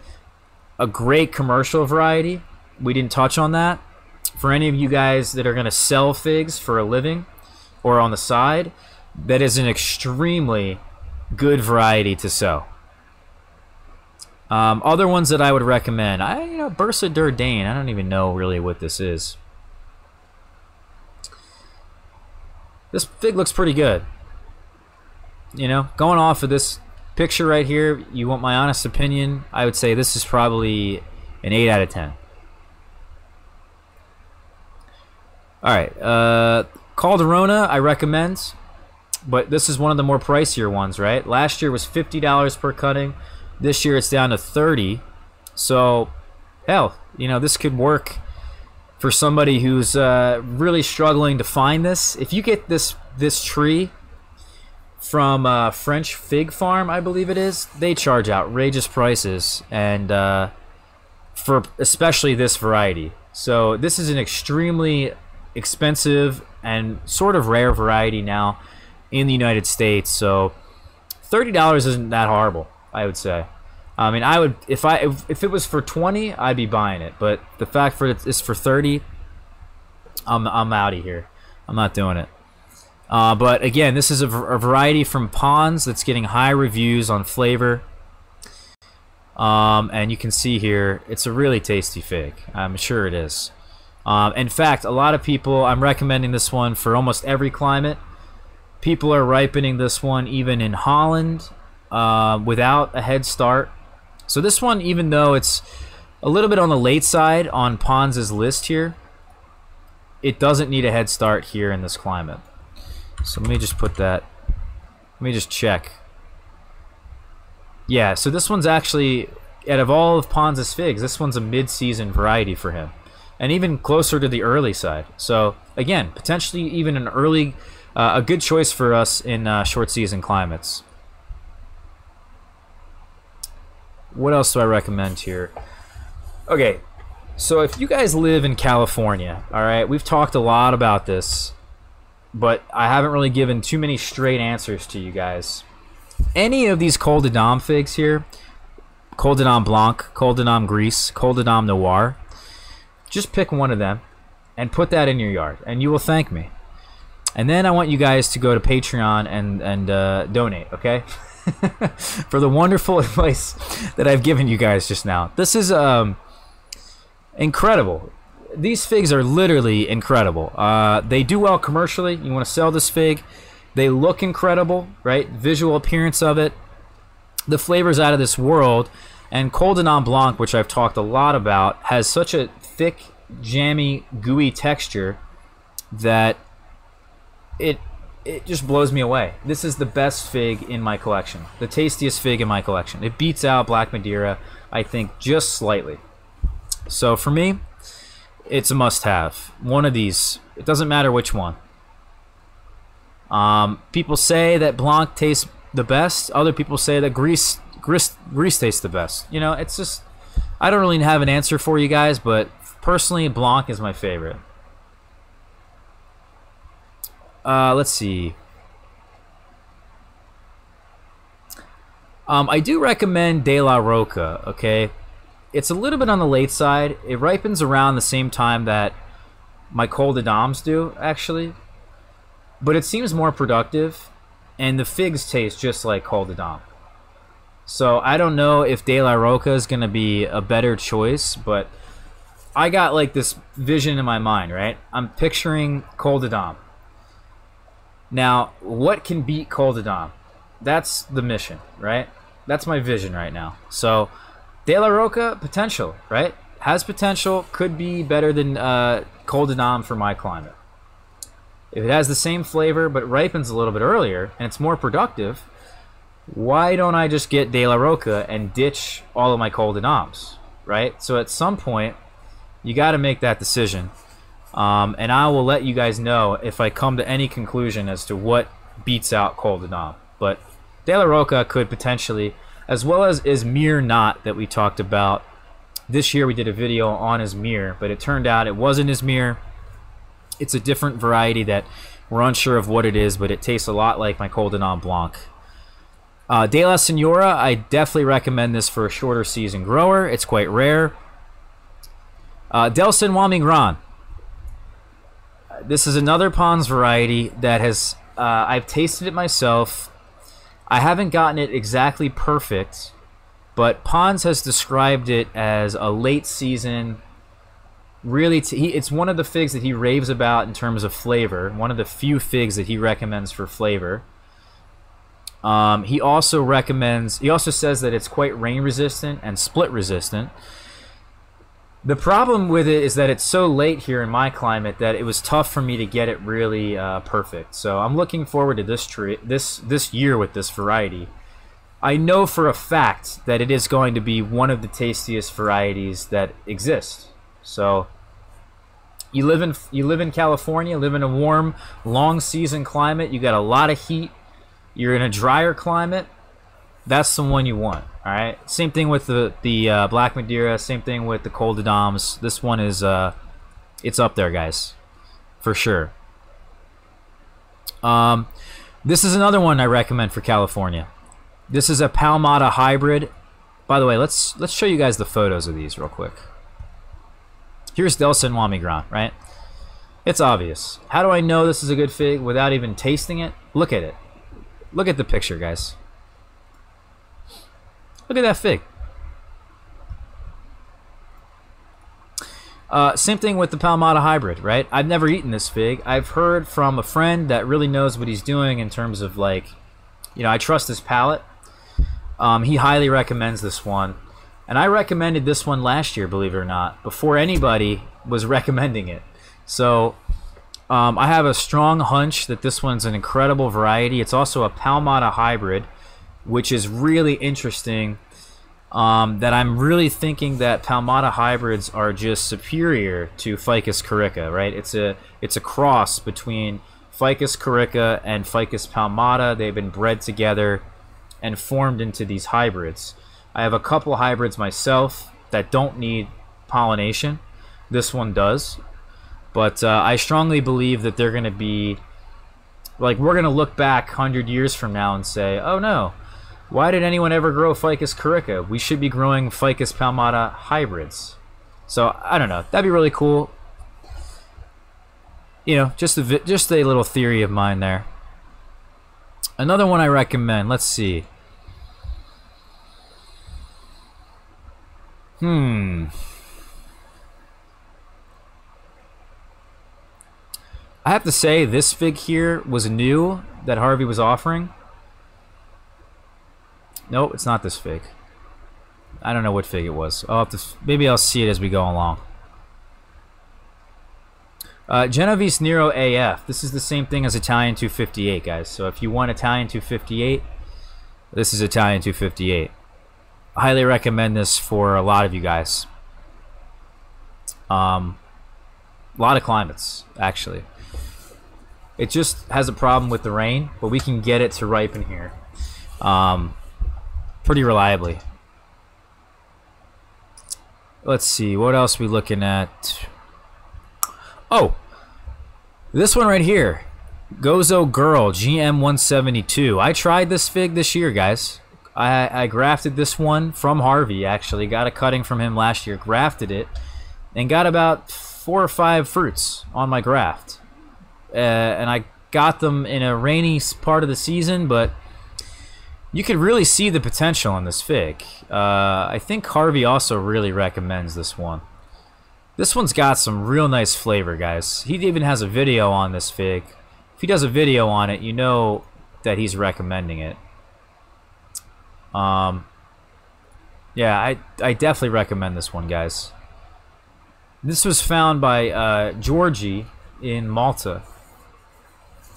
a great commercial variety. We didn't touch on that. For any of you guys that are going to sell figs for a living or on the side, that is an extremely good variety to sell. Other ones that I would recommend, Bursa Durdane. I don't even know really what this is. This fig looks pretty good. You know, going off of this picture right here, you want my honest opinion, I would say this is probably an 8 out of 10. Alright, Calderona I recommend, but this is one of the more pricier ones, right? Last year was $50 per cutting. This year it's down to $30. So, hell, you know, this could work for somebody who's really struggling to find this. If you get this tree from French Fig Farm, I believe it is, they charge outrageous prices, and for especially this variety. So this is an extremely expensive and sort of rare variety now in the United States. So $30 isn't that horrible, I would say. I mean, I would if it was for 20, I'd be buying it. But the fact for it's for 30, I'm out of here. I'm not doing it. But again, this is a variety from Ponds that's getting high reviews on flavor. And you can see here, it's a really tasty fig. I'm sure it is. In fact, a lot of people, I'm recommending this one for almost every climate. People are ripening this one even in Holland without a head start. So this one, even though it's a little bit on the late side on Pons' list here, it doesn't need a head start here in this climate. So let me just put that, let me just check. Yeah, so this one's actually, out of all of Pons' figs, this one's a mid-season variety for him. And even closer to the early side. So again, potentially even an early, a good choice for us in short season climates. What else do I recommend here? Okay, so if you guys live in California, all right, we've talked a lot about this, but I haven't really given too many straight answers to you guys. Any of these Col de Dame figs here, Col de Dame Blanc, Col de Dame Gris, Col de Dame Noir, just pick one of them and put that in your yard, and you will thank me. And then I want you guys to go to Patreon and donate, okay? For the wonderful advice that I've given you guys just now. This is incredible. These figs are literally incredible. They do well commercially. You want to sell this fig. They look incredible, right? Visual appearance of it. The flavor's out of this world. And Col de Dame Blanc, which I've talked a lot about, has such a thick, jammy, gooey texture that it just blows me away. This is the best fig in my collection. The tastiest fig in my collection. It beats out Black Madeira, I think, just slightly. So for me, it's a must-have. One of these. It doesn't matter which one. People say that Blanc tastes the best. Other people say that Grease tastes the best. You know, it's just, I don't really have an answer for you guys, but personally, Blanc is my favorite. Let's see. I do recommend De La Roca, okay? It's a little bit on the late side. It ripens around the same time that my Col de Dames do, actually. But it seems more productive, and the figs taste just like Col de Dames. So I don't know if De La Roca is going to be a better choice, but I got like this vision in my mind, right? I'm picturing Col de Dames. Now, what can beat Col de Dames? That's the mission, right? That's my vision right now. So, De La Roca, potential, right? Has potential, could be better than Col de Dames for my climate. If it has the same flavor but ripens a little bit earlier and it's more productive, why don't I just get De La Roca and ditch all of my Col de Dames, right? So at some point, you got to make that decision. And I will let you guys know if I come to any conclusion as to what beats out Col de Dames. But De La Roca could potentially, as well as Izmir Knot that we talked about. This year we did a video on Izmir, but it turned out it wasn't Izmir. It's a different variety that we're unsure of what it is, but it tastes a lot like my Col de Dames Blanc. De La Senora, I definitely recommend this for a shorter season grower. It's quite rare. Del San Juan Migran. This is another Pons variety that has, I've tasted it myself. I haven't gotten it exactly perfect, but Pons has described it as a late season, really, it's one of the figs that he raves about in terms of flavor, one of the few figs that he recommends for flavor. He also says that it's quite rain resistant and split resistant. The problem with it is that it's so late here in my climate that it was tough for me to get it really perfect. So I'm looking forward to this year with this variety. I know for a fact that it is going to be one of the tastiest varieties that exist. So you live in California, live in a warm, long season climate. You got a lot of heat. You're in a drier climate. That's the one you want. All right. Same thing with the Black Madeira. Same thing with the Col de Dames. This one is it's up there, guys, for sure. This is another one I recommend for California. This is a Palmata hybrid. By the way, let's show you guys the photos of these real quick. Here's Del San Juan Migran, right? It's obvious. How do I know this is a good fig without even tasting it? Look at it. Look at the picture, guys. Look at that fig. Same thing with the Palmata hybrid, right? I've never eaten this fig. I've heard from a friend that really knows what he's doing in terms of, like, you know, I trust his palate. He highly recommends this one. And I recommended this one last year, believe it or not, before anybody was recommending it. So I have a strong hunch that this one's an incredible variety. It's also a Palmata hybrid, which is really interesting, that I'm really thinking that Palmata hybrids are just superior to Ficus corica, right? It's a cross between Ficus corica and Ficus palmata. They've been bred together and formed into these hybrids. I have a couple hybrids myself that don't need pollination. This one does. But I strongly believe that they're going to be, like, we're going to look back 100 years from now and say, oh no, why did anyone ever grow Ficus corica? We should be growing Ficus palmata hybrids. So, I don't know. That'd be really cool. You know, just a little theory of mine there. Another one I recommend. Let's see. I have to say, this fig here was new that Harvey was offering. Nope, it's not this fig. I don't know what fig it was. Maybe I'll see it as we go along. Genovese Nero AF. This is the same thing as Italian 258, guys. So if you want Italian 258, this is Italian 258. I highly recommend this for a lot of you guys. A lot of climates, actually. It just has a problem with the rain, but we can get it to ripen here pretty reliably. Let's see, what else are we looking at? Oh, this one right here, Gozo Girl GM 172. I tried this fig this year, guys. I grafted this one from Harvey, actually. Got a cutting from him last year, grafted it, and got about 4 or 5 fruits on my graft. And I got them in a rainy part of the season, but you could really see the potential in this fig. I think Harvey also really recommends this one. This one's got some real nice flavor, guys. He even has a video on this fig. If he does a video on it, you know that he's recommending it. Yeah, I definitely recommend this one, guys. This was found by Georgie in Malta.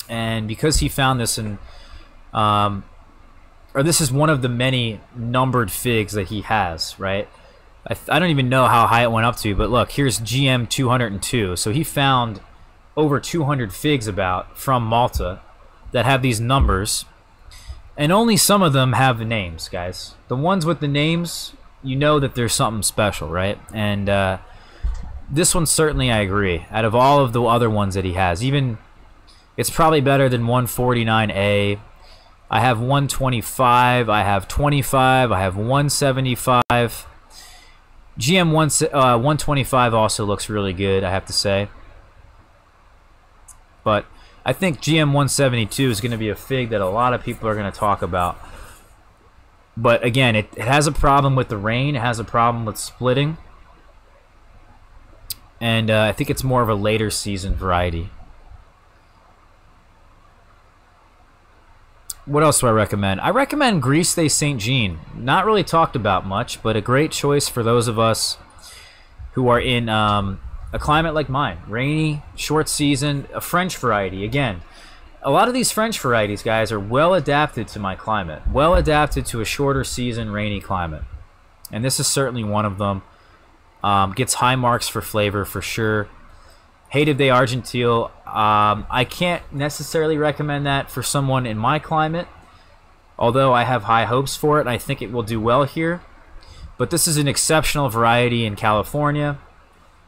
And because he found this in... or this is one of the many numbered figs that he has, right? I don't even know how high it went up to, but look, here's GM 202. So he found over 200 figs from Malta that have these numbers, and only some of them have the names, guys. The ones with the names, you know that there's something special, right? And this one certainly, I agree. Out of all of the other ones that he has, even it's probably better than 149A. I have 125, I have 25, I have 175. GM 125 also looks really good, I have to say. But I think GM 172 is going to be a fig that a lot of people are going to talk about. But again, it has a problem with the rain, it has a problem with splitting. And I think it's more of a later season variety. What else do I recommend? I recommend Grise de Saint Jean. Not really talked about much, but a great choice for those of us who are in a climate like mine. Rainy, short season, a French variety. Again, a lot of these French varieties, guys, are well adapted to my climate. Well adapted to a shorter season, rainy climate. And this is certainly one of them. Gets high marks for flavor, for sure. Hated de Argentile. I can't necessarily recommend that for someone in my climate, although I have high hopes for it and I think it will do well here. But this is an exceptional variety in California,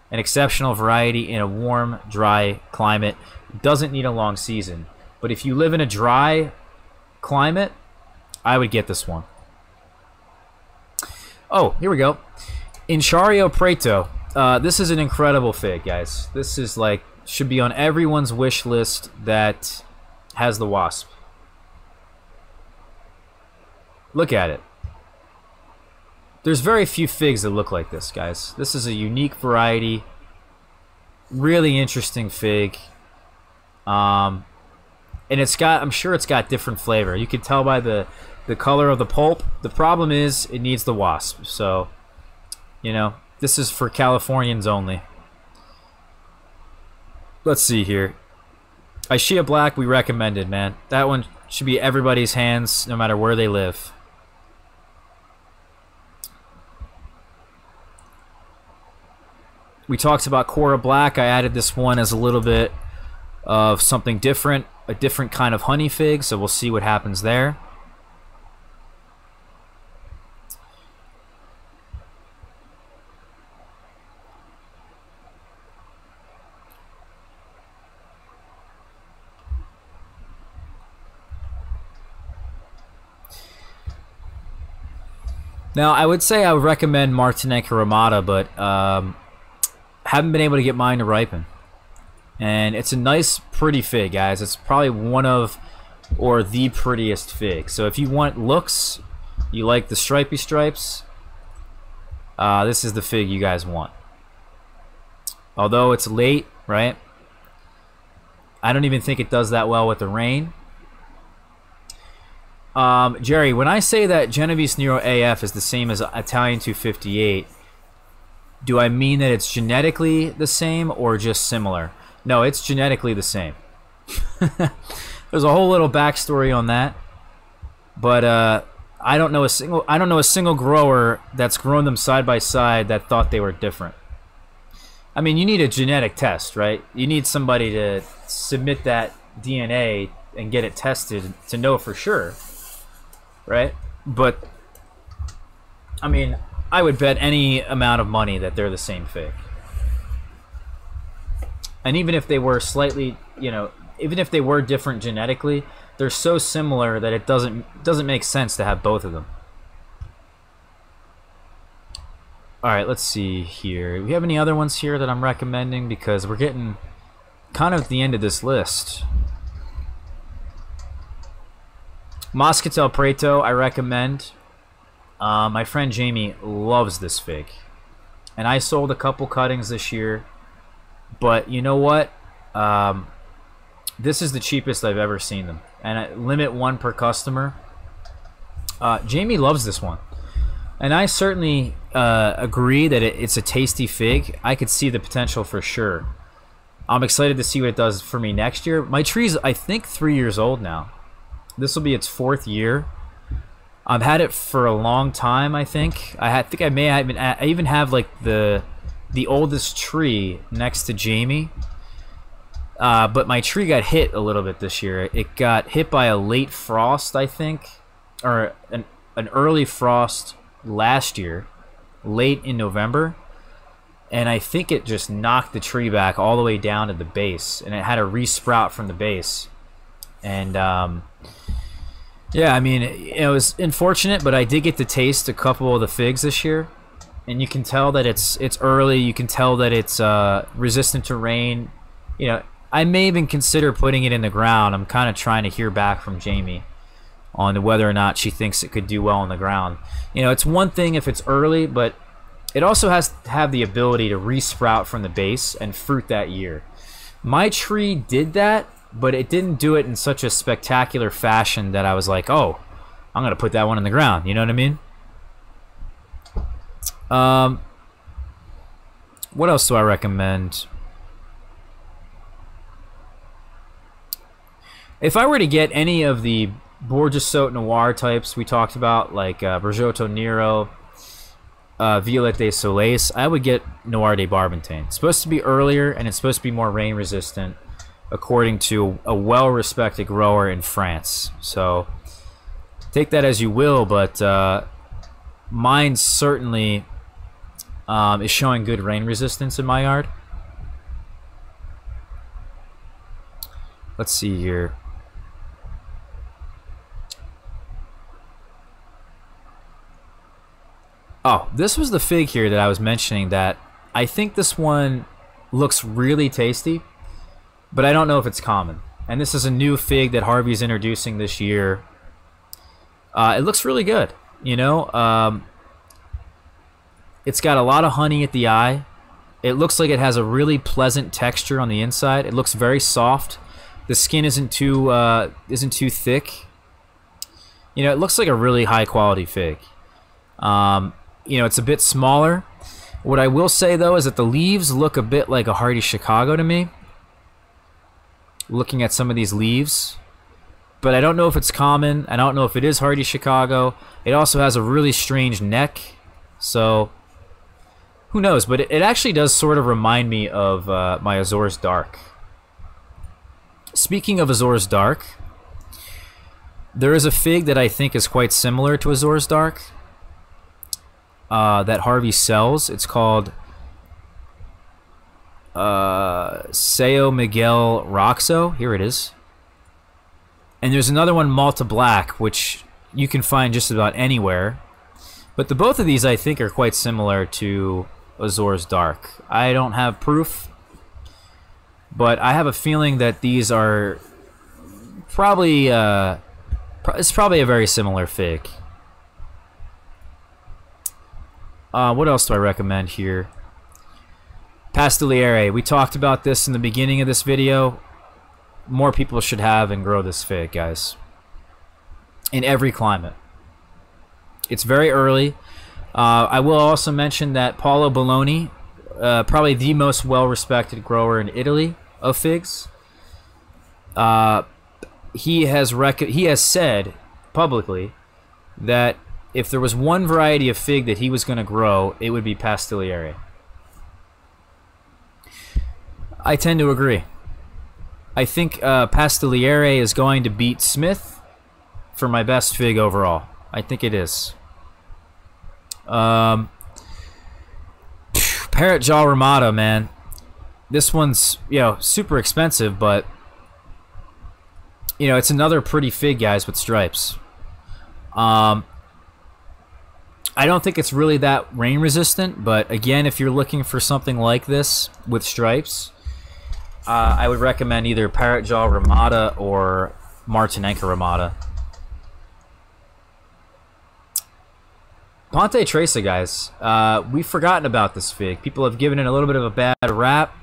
an exceptional variety in a warm, dry climate. It doesn't need a long season. But if you live in a dry climate, I would get this one. Oh, here we go. Inchario Preto. This is an incredible fig, guys. This is like, should be on everyone's wish list that has the wasp. Look at it. There's very few figs that look like this, guys. This is a unique variety. Really interesting fig. And it's got, I'm sure it's got different flavor. You can tell by the color of the pulp. The problem is it needs the wasp. So, you know, this is for Californians only. Let's see here. Ishia Black, we recommended, man. That one should be everybody's hands, no matter where they live. We talked about Cora Black. I added this one as a little bit of something different, a different kind of honey fig, so we'll see what happens there. Now, I would say I would recommend Martinique Ramada, but haven't been able to get mine to ripen. And it's a nice, pretty fig, guys. It's probably one of, or the prettiest fig. So if you want looks, you like the stripy stripes, this is the fig you guys want. Although it's late, right? I don't even think it does that well with the rain. Jerry, when I say that Genovese Nero AF is the same as Italian 258, do I mean that it's genetically the same or just similar? No, it's genetically the same. There's a whole little backstory on that, but I don't know a single grower that's grown them side by side that thought they were different. I mean, you need a genetic test, right? You need somebody to submit that DNA and get it tested to know for sure, right? But I mean, I would bet any amount of money that they're the same fig. And even if they were slightly, you know, even if they were different genetically, they're so similar that it doesn't make sense to have both of them. All right, let's see here. Do we have any other ones here that I'm recommending? Because we're getting kind of at the end of this list. Moscatel Preto, I recommend. My friend Jamie loves this fig. And I sold a couple cuttings this year. But you know what? This is the cheapest I've ever seen them. And I limit one per customer. Jamie loves this one. And I certainly agree that it's a tasty fig. I could see the potential for sure. I'm excited to see what it does for me next year. My tree's, I think, 3 years old now. This will be its 4th year. I've had it for a long time, I think. I even have like the oldest tree next to Jamie. But my tree got hit a little bit this year. It got hit by a late frost, I think, or an early frost last year, late in November, and I think it just knocked the tree back all the way down to the base, and it had to re-sprout from the base. And yeah, I mean, it was unfortunate, but I did get to taste a couple of the figs this year, and you can tell that it's early. You can tell that it's resistant to rain. You know, I may even consider putting it in the ground. I'm kind of trying to hear back from Jamie on whether or not she thinks it could do well on the ground. You know, it's one thing if it's early, but it also has to have the ability to re-sprout from the base and fruit that year. My tree did that, but it didn't do it in such a spectacular fashion that I was like, oh, I'm going to put that one in the ground. You know what I mean? What else do I recommend? If I were to get any of the Borges Saut Noir types we talked about, like Bergiotto Nero, Violet de Soleil, I would get Noir de Barbentane. It's supposed to be earlier, and it's supposed to be more rain resistant, according to a well-respected grower in France. So take that as you will, but mine certainly is showing good rain resistance in my yard. Let's see here. Oh, this was the fig here that I was mentioning that I think this one looks really tasty, but I don't know if it's common. And this is a new fig that Harvey's introducing this year. It looks really good, you know. It's got a lot of honey at the eye. It looks like it has a really pleasant texture on the inside. It looks very soft. The skin isn't too thick. You know, it looks like a really high quality fig. You know, it's a bit smaller. What I will say though is that the leaves look a bit like a Hardy Chicago to me. Looking at some of these leaves, but I don't know if it's common. I don't know if it is Hardy Chicago. It also has a really strange neck, so who knows? But it actually does sort of remind me of my Azores Dark. Speaking of Azores Dark, there is a fig that I think is quite similar to Azores Dark that Harvey sells. It's called Sao Miguel Roxo. Here it is. And there's another one, Malta Black, which you can find just about anywhere. But both of these I think are quite similar to Azores Dark. I don't have proof, but I have a feeling that these are probably it's probably a very similar fig. What else do I recommend here? Pastelliere. We talked about this in the beginning of this video. More people should have and grow this fig, guys. In every climate. It's very early. I will also mention that Paolo Bologna, probably the most well-respected grower in Italy of figs, he has said publicly that if there was one variety of fig that he was going to grow, it would be Pastelliere. I tend to agree. I think Pastelliere is going to beat Smith for my best fig overall. I think it is. Parrot Jaw Ramada, man. This one's, you know, super expensive, but, you know, it's another pretty fig, guys, with stripes. I don't think it's really that rain resistant, but again, if you're looking for something like this with stripes, I would recommend either Parrot Jaw Ramada or Martinenca Ramada. Ponte Tresa, guys. We've forgotten about this fig. People have given it a little bit of a bad rap.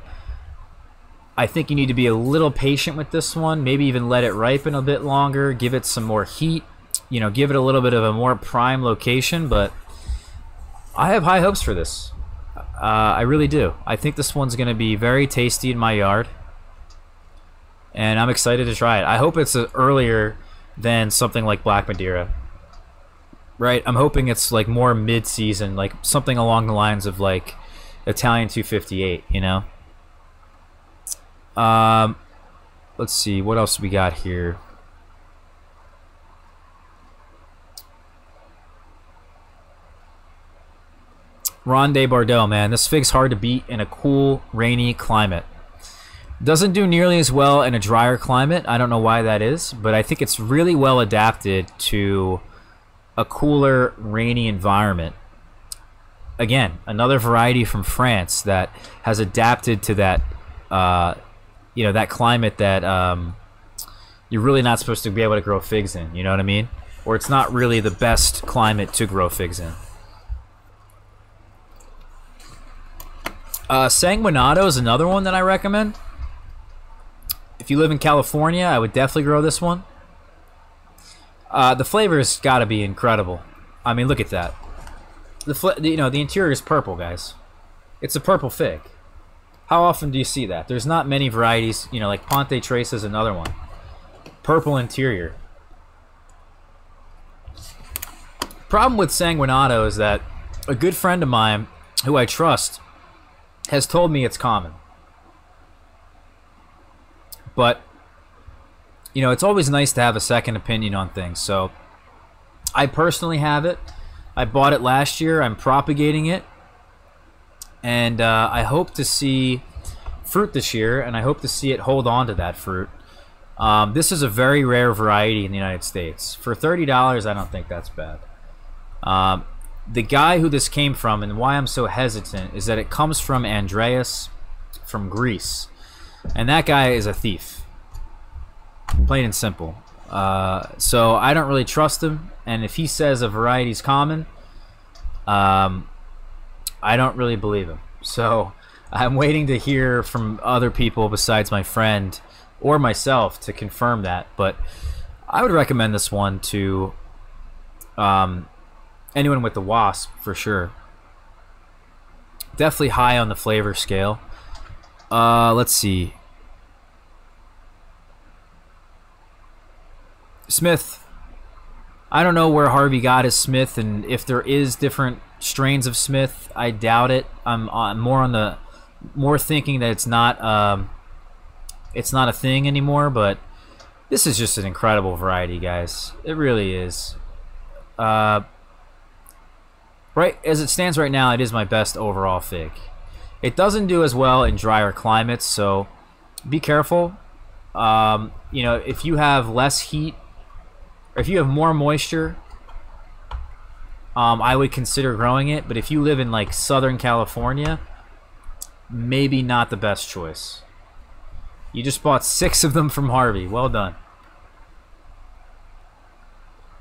I think you need to be a little patient with this one. Maybe even let it ripen a bit longer. Give it some more heat. You know, give it a little bit of a more prime location. But I have high hopes for this. I really do. I think this one's going to be very tasty in my yard. And I'm excited to try it. I hope it's earlier than something like Black Madeira. Right? I'm hoping it's like more mid-season, like something along the lines of like Italian 258, you know? Let's see, what else we got here? Ronde Bordeaux, man. This fig's hard to beat in a cool, rainy climate. Doesn't do nearly as well in a drier climate. I don't know why that is, but I think it's really well adapted to a cooler, rainy environment. Again, another variety from France that has adapted to that, you know, that climate that you're really not supposed to be able to grow figs in. You know what I mean? Or it's not really the best climate to grow figs in. Sanguinato is another one that I recommend. If you live in California, I would definitely grow this one. The flavor's got to be incredible. I mean, look at that. You know, the interior is purple, guys. It's a purple fig. How often do you see that? There's not many varieties. You know, like Ponte Tresa is another one. Purple interior. Problem with Sanguinato is that a good friend of mine, who I trust, has told me it's common. But, you know, it's always nice to have a second opinion on things. So, I personally have it. I bought it last year. I'm propagating it. And I hope to see fruit this year, and I hope to see it hold on to that fruit. This is a very rare variety in the United States. For $30, I don't think that's bad. The guy who this came from, and why I'm so hesitant, is that it comes from Andreas from Greece. And that guy is a thief. Plain and simple. So I don't really trust him, and if he says a variety's common, I don't really believe him. So I'm waiting to hear from other people besides my friend or myself to confirm that. But I would recommend this one to anyone with the wasp for sure. Definitely high on the flavor scale. Let's see. Smith. I don't know where Harvey got his Smith, and if there is different strains of Smith, I doubt it. I'm more thinking that it's not a thing anymore. But this is just an incredible variety, guys. It really is. Right as it stands right now, it is my best overall fig. It doesn't do as well in drier climates, so be careful. You know, if you have less heat, or if you have more moisture, I would consider growing it. But if you live in like Southern California, maybe not the best choice. You just bought 6 of them from Harvey. Well done.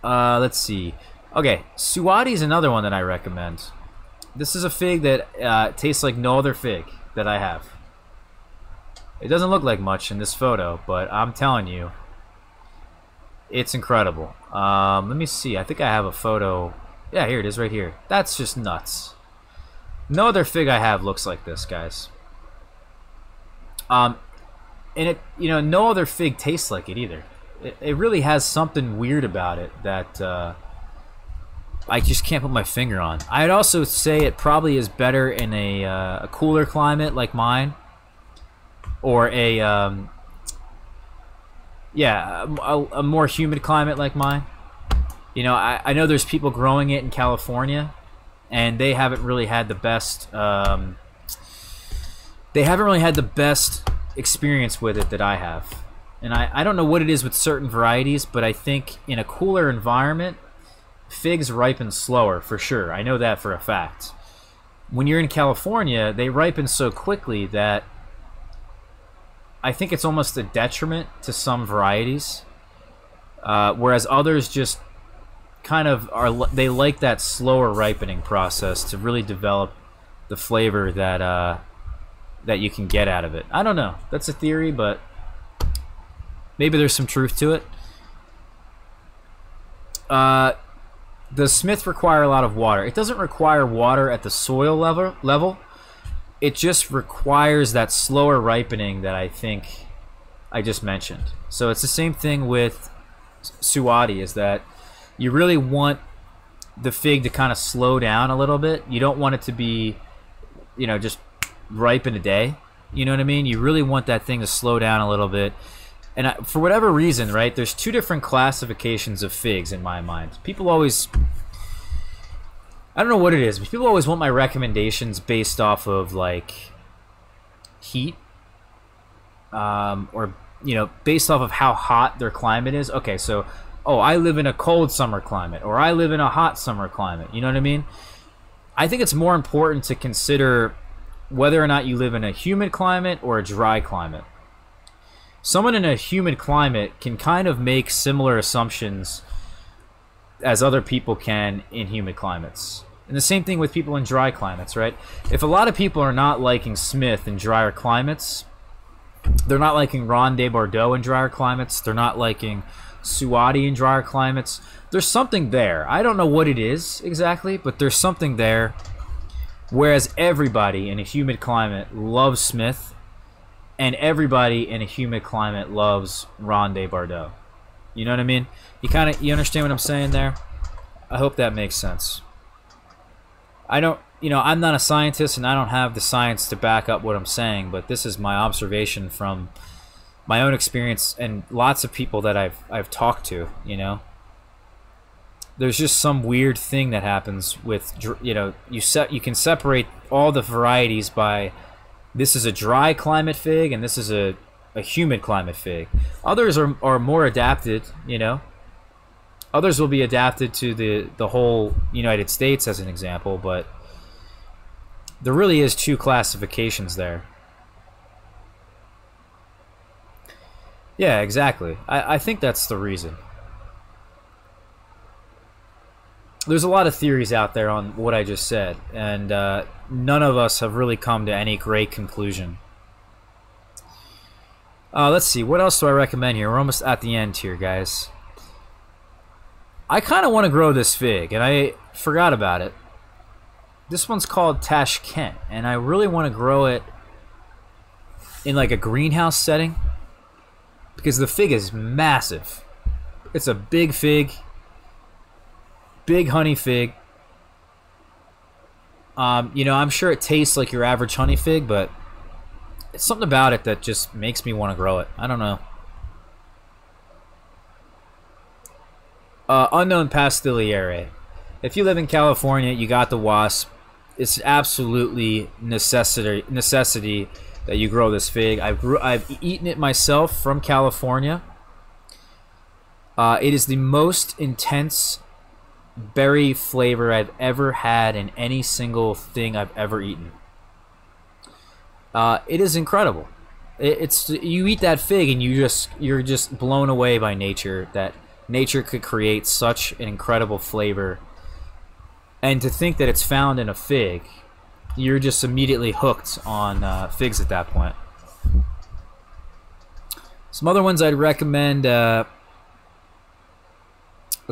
Let's see. Okay, Suwadi is another one that I recommend. This is a fig that tastes like no other fig that I have. It doesn't look like much in this photo, but I'm telling you, it's incredible. Let me see. I think I have a photo. Yeah, here it is right here. That's just nuts. No other fig I have looks like this, guys. And it, you know, no other fig tastes like it either. It really has something weird about it that I just can't put my finger on. I'd also say it probably is better in a cooler climate like mine, or a yeah, a more humid climate like mine. You know, I know there's people growing it in California, and they haven't really had the best. They haven't really had the best experience with it that I have. And I don't know what it is with certain varieties, but I think in a cooler environment, figs ripen slower, for sure. I know that for a fact. When you're in California, they ripen so quickly that I think it's almost a detriment to some varieties. Whereas others just kind of are, they like that slower ripening process to really develop the flavor that that you can get out of it. I don't know. That's a theory, but maybe there's some truth to it. Does Smith require a lot of water? It doesn't require water at the soil level. It just requires that slower ripening that I think I just mentioned. So it's the same thing with Suadi, is that you really want the fig to kind of slow down a little bit. You don't want it to be, you know, just ripe in a day. You know what I mean? You really want that thing to slow down a little bit. And for whatever reason, right, there's two different classifications of figs in my mind. People always, I don't know what it is, but people always want my recommendations based off of, like, heat. Or, you know, based off of how hot their climate is. Okay, so, oh, I live in a cold summer climate, or I live in a hot summer climate. You know what I mean? I think it's more important to consider whether or not you live in a humid climate or a dry climate. Someone in a humid climate can kind of make similar assumptions as other people can in humid climates. And the same thing with people in dry climates, right? If a lot of people are not liking Smith in drier climates, they're not liking Ronde Bordeaux in drier climates, they're not liking Suadi in drier climates, there's something there. I don't know what it is exactly, but there's something there. Whereas everybody in a humid climate loves Smith, and everybody in a humid climate loves Ronde Bordeaux. You know what I mean? You understand what I'm saying there? I hope that makes sense. I don't, you know, I'm not a scientist and I don't have the science to back up what I'm saying, but this is my observation from my own experience and lots of people that I've talked to, you know. There's just some weird thing that happens with, you know, you can separate all the varieties by, this is a dry climate fig and this is a humid climate fig. Others are more adapted, you know. Others will be adapted to the whole United States as an example, but there really is two classifications there. Yeah, exactly. I think that's the reason. There's a lot of theories out there on what I just said, and none of us have really come to any great conclusion. Let's see, what else do I recommend here? We're almost at the end here, guys. I kind of want to grow this fig, and I forgot about it. This one's called Tashkent, and I really want to grow it in like a greenhouse setting, because the fig is massive. It's a big fig. Big honey fig. You know, I'm sure it tastes like your average honey fig, but it's something about it that just makes me want to grow it. I don't know. Unknown Pastilliere. If you live in California, you got the wasp. It's absolutely necessity that you grow this fig. I've eaten it myself from California. It is the most intense berry flavor I've ever had in any single thing I've ever eaten. It is incredible. It's you eat that fig and you're just blown away by nature, that nature could create such an incredible flavor. And to think that it's found in a fig, you're just immediately hooked on figs at that point. Some other ones I'd recommend, let's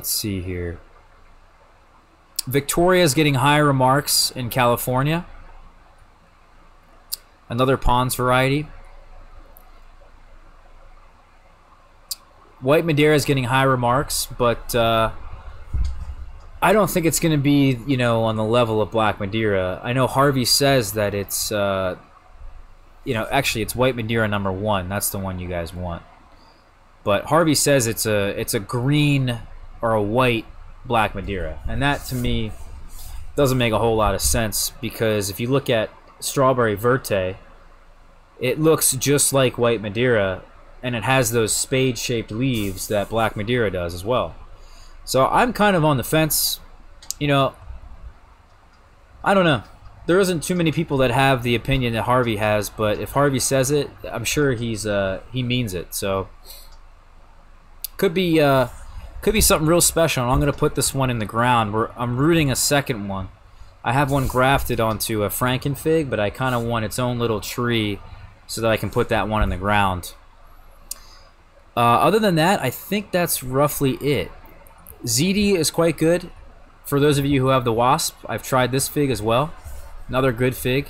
see here. Victoria's getting high remarks in California. Another Pons variety. White Madeira is getting high remarks, but I don't think it's going to be, you know, on the level of Black Madeira. I know Harvey says that it's, you know, actually it's White Madeira #1. That's the one you guys want. but Harvey says it's a green or a white Black Madeira, and that to me doesn't make a whole lot of sense, because if you look at Strawberry Verte, it looks just like white Madeira, and it has those spade-shaped leaves that Black Madeira does as well. So I'm kind of on the fence. You know, I don't know. There isn't too many people that have the opinion that Harvey has, but if Harvey says it, I'm sure he means it. So could be something real special. I'm going to put this one in the ground. I'm rooting a second one. I have one grafted onto a Frankenfig, but I kind of want its own little tree so that I can put that one in the ground. Other than that, I think that's roughly it. ZD is quite good. For those of you who have the Wasp, I've tried this fig as well. Another good fig.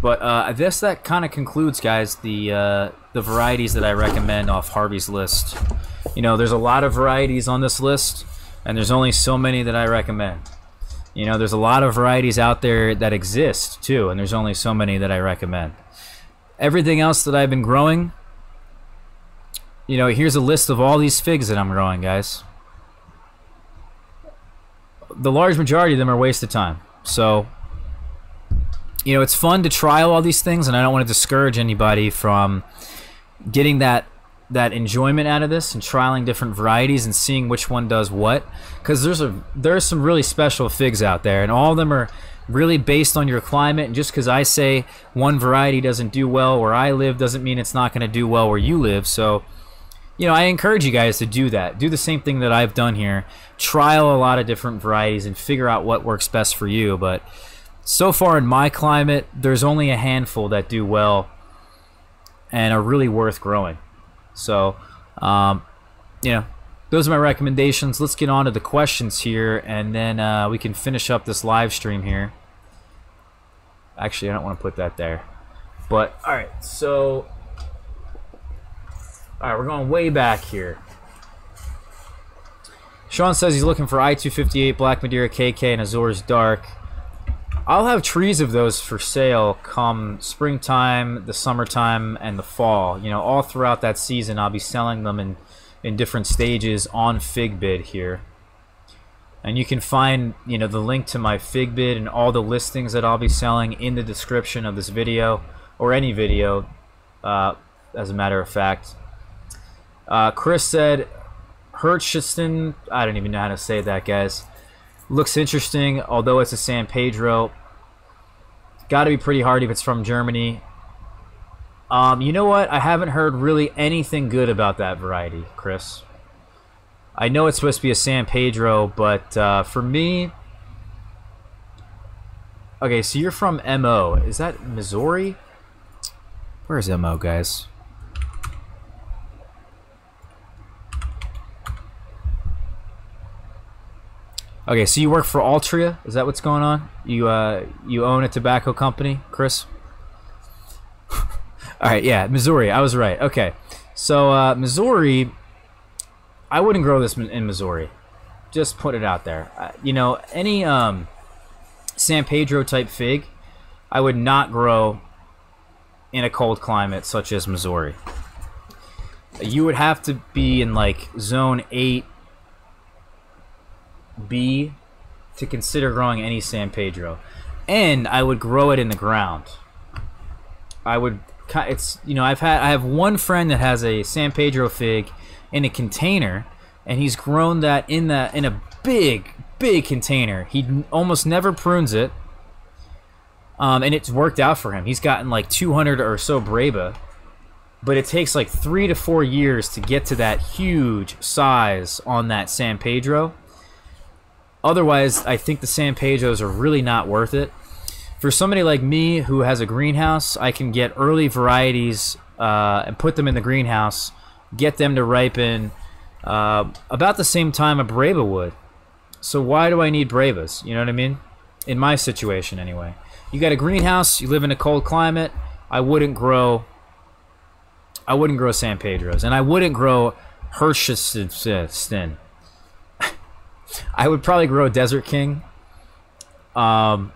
But I guess that kind of concludes, guys, the varieties that I recommend off Harvey's list. You know, there's a lot of varieties on this list, and there's only so many that I recommend. You know, there's a lot of varieties out there that exist, too, and there's only so many that I recommend. Everything else that I've been growing, you know, here's a list of all these figs that I'm growing, guys. The large majority of them are a waste of time. So, you know, it's fun to trial all these things, and I don't want to discourage anybody from getting that enjoyment out of this and trialing different varieties and seeing which one does what. Because there's some really special figs out there, and all of them are really based on your climate. And just because I say one variety doesn't do well where I live doesn't mean it's not going to do well where you live. So, you know, I encourage you guys to do that. Do the same thing that I've done here. Trial a lot of different varieties and figure out what works best for you. But so far in my climate, there's only a handful that do well and are really worth growing. So, you know, those are my recommendations. Let's get on to the questions here, and then we can finish up this live stream here. Actually, I don't want to put that there. But, alright, so... Alright, we're going way back here. Sean says he's looking for I-258, Black Madeira, KK, and Azores Dark. I'll have trees of those for sale come springtime, the summertime, and the fall. You know, all throughout that season, I'll be selling them in different stages on Figbid here. And you can find, you know, the link to my Figbid and all the listings that I'll be selling in the description of this video, or any video, as a matter of fact. Chris said, Hirschisten, I don't even know how to say that, guys. Looks interesting, although it's a San Pedro. Gotta be pretty hard if it's from Germany. You know what? I haven't heard really anything good about that variety, Chris. I know it's supposed to be a San Pedro, but for me... Okay, so you're from MO. Is that Missouri? Where's MO, guys? Okay, so you work for Altria? Is that what's going on? You own a tobacco company, Chris? Alright, yeah, Missouri. I was right. Okay. So, Missouri, I wouldn't grow this in Missouri. Just put it out there. You know, any San Pedro type fig, I would not grow in a cold climate such as Missouri. You would have to be in, like, Zone 8, B to consider growing any San Pedro, and I would grow it in the ground. It's, you know, I have one friend that has a San Pedro fig in a container, and he's grown that in a big container. He almost never prunes it, and it's worked out for him. He's gotten like 200 or so Breba, but it takes like 3 to 4 years to get to that huge size on that San Pedro. Otherwise, I think the San Pedros are really not worth it. For somebody like me who has a greenhouse, I can get early varieties and put them in the greenhouse, get them to ripen about the same time a Breba would. So why do I need Brebas? You know what I mean? In my situation, anyway. You got a greenhouse, you live in a cold climate, I wouldn't grow San Pedros, and I wouldn't grow Hirschisten. I would probably grow Desert King. What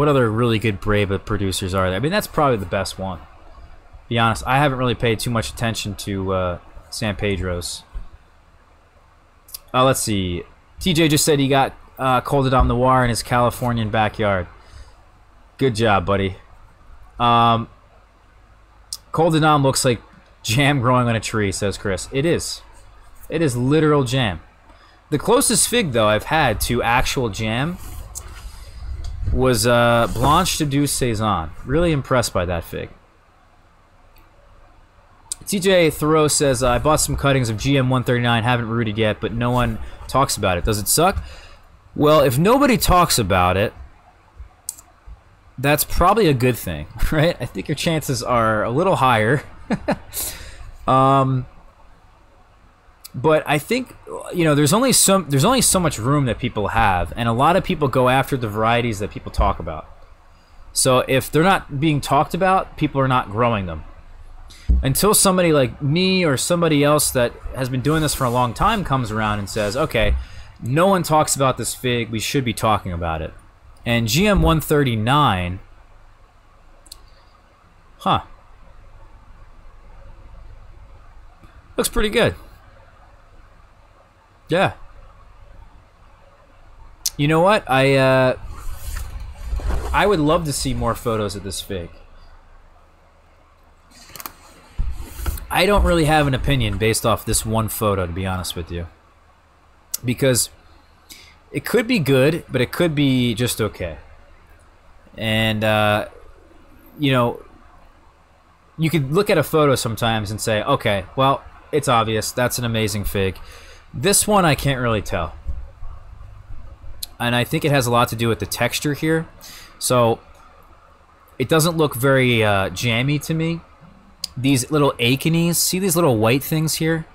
other really good Breba producers are there? I mean, that's probably the best one. Be honest, I haven't really paid too much attention to San Pedro's. Let's see. TJ just said he got Col de Dom Noir in his Californian backyard. Good job, buddy. Col de Dom looks like jam growing on a tree, says Chris. It is. It is literal jam. The closest fig, though, I've had to actual jam was Blanche de Douce Saison. Really impressed by that fig. TJ Thoreau says, I bought some cuttings of GM 139, haven't rooted yet, but no one talks about it. Does it suck? Well, if nobody talks about it, that's probably a good thing, right? I think your chances are a little higher. But I think, you know, there's only so much room that people have, and a lot of people go after the varieties that people talk about. So if they're not being talked about, people are not growing them. Until somebody like me or somebody else that has been doing this for a long time comes around and says, okay, no one talks about this fig, we should be talking about it. And GM 139, huh, looks pretty good. Yeah. You know what? I would love to see more photos of this fig. I don't really have an opinion based off this one photo, to be honest with you. Because it could be good, but it could be just okay. And, you know, you could look at a photo sometimes and say, okay, well, it's obvious. That's an amazing fig. This one I can't really tell. And I think it has a lot to do with the texture here. So it doesn't look very jammy to me. These little achenies, see these little white things here?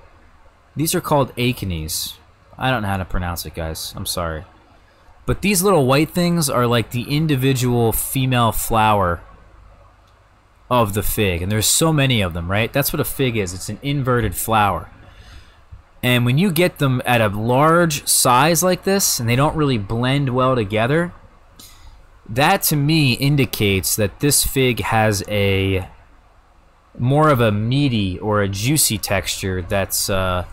These are called achenies. I don't know how to pronounce it, guys. I'm sorry. But these little white things are like the individual female flower of the fig. And there's so many of them, right? That's what a fig is. It's an inverted flower. And when you get them at a large size like this, and they don't really blend well together, that to me indicates that this fig has a more of a meaty or a juicy texture that's more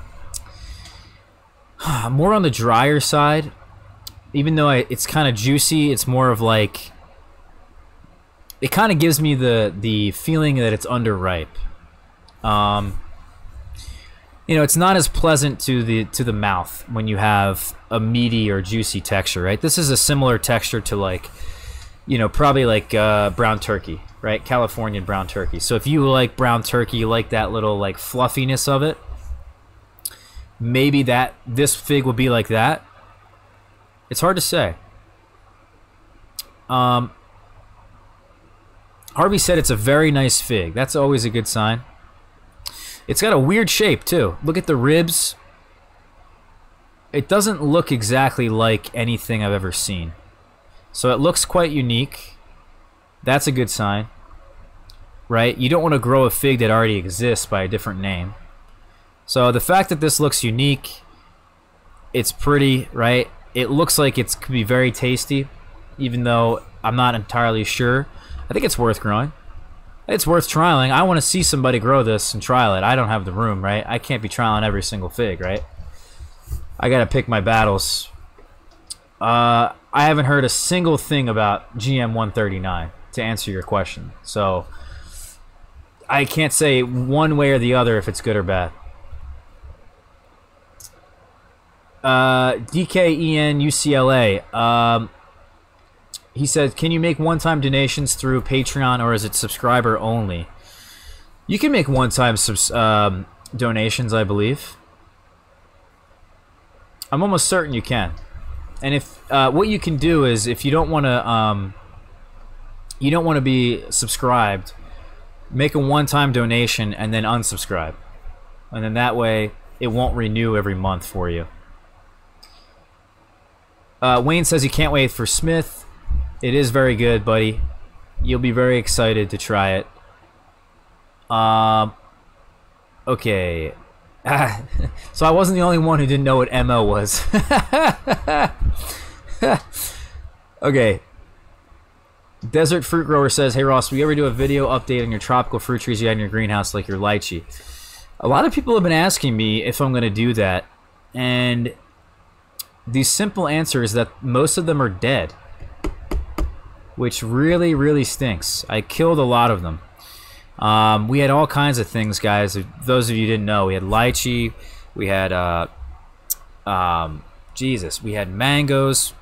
on the drier side. Even though it's kind of juicy, it's more of like, it kind of gives me the feeling that it's underripe. You know, it's not as pleasant to the mouth when you have a meaty or juicy texture, right? This is a similar texture to, like, you know, probably like brown turkey, right? Californian brown turkey. So if you like brown turkey, you like that little like fluffiness of it, maybe this fig will be like that. It's hard to say. Harvey said it's a very nice fig. That's always a good sign. It's got a weird shape too. Look at the ribs. It doesn't look exactly like anything I've ever seen. So it looks quite unique. That's a good sign, right? You don't want to grow a fig that already exists by a different name. So the fact that this looks unique, it's pretty, right? It looks like it could be very tasty, even though I'm not entirely sure. I think it's worth growing. It's worth trialing. I want to see somebody grow this and trial it. I don't have the room, right? I can't be trialing every single fig, right? I gotta pick my battles. I haven't heard a single thing about GM 139 to answer your question, so I can't say one way or the other if it's good or bad. DKEN UCLA. He said, can you make one-time donations through Patreon, or is it subscriber only? You can make one-time donations, I believe. I'm almost certain you can. And if what you can do is, if you don't want to be subscribed, make a one-time donation and then unsubscribe, and then that way it won't renew every month for you. Wayne says he can't wait for Smith. It is very good, buddy. You'll be very excited to try it. Okay. So I wasn't the only one who didn't know what MO was. Okay. Desert Fruit Grower says, hey Ross, will you ever do a video update on your tropical fruit trees you had in your greenhouse, like your lychee? A lot of people have been asking me if I'm going to do that, and the simple answer is that most of them are dead, which really, really stinks. I killed a lot of them. We had all kinds of things, guys. If those of you who didn't know, we had lychee, we had we had mangoes,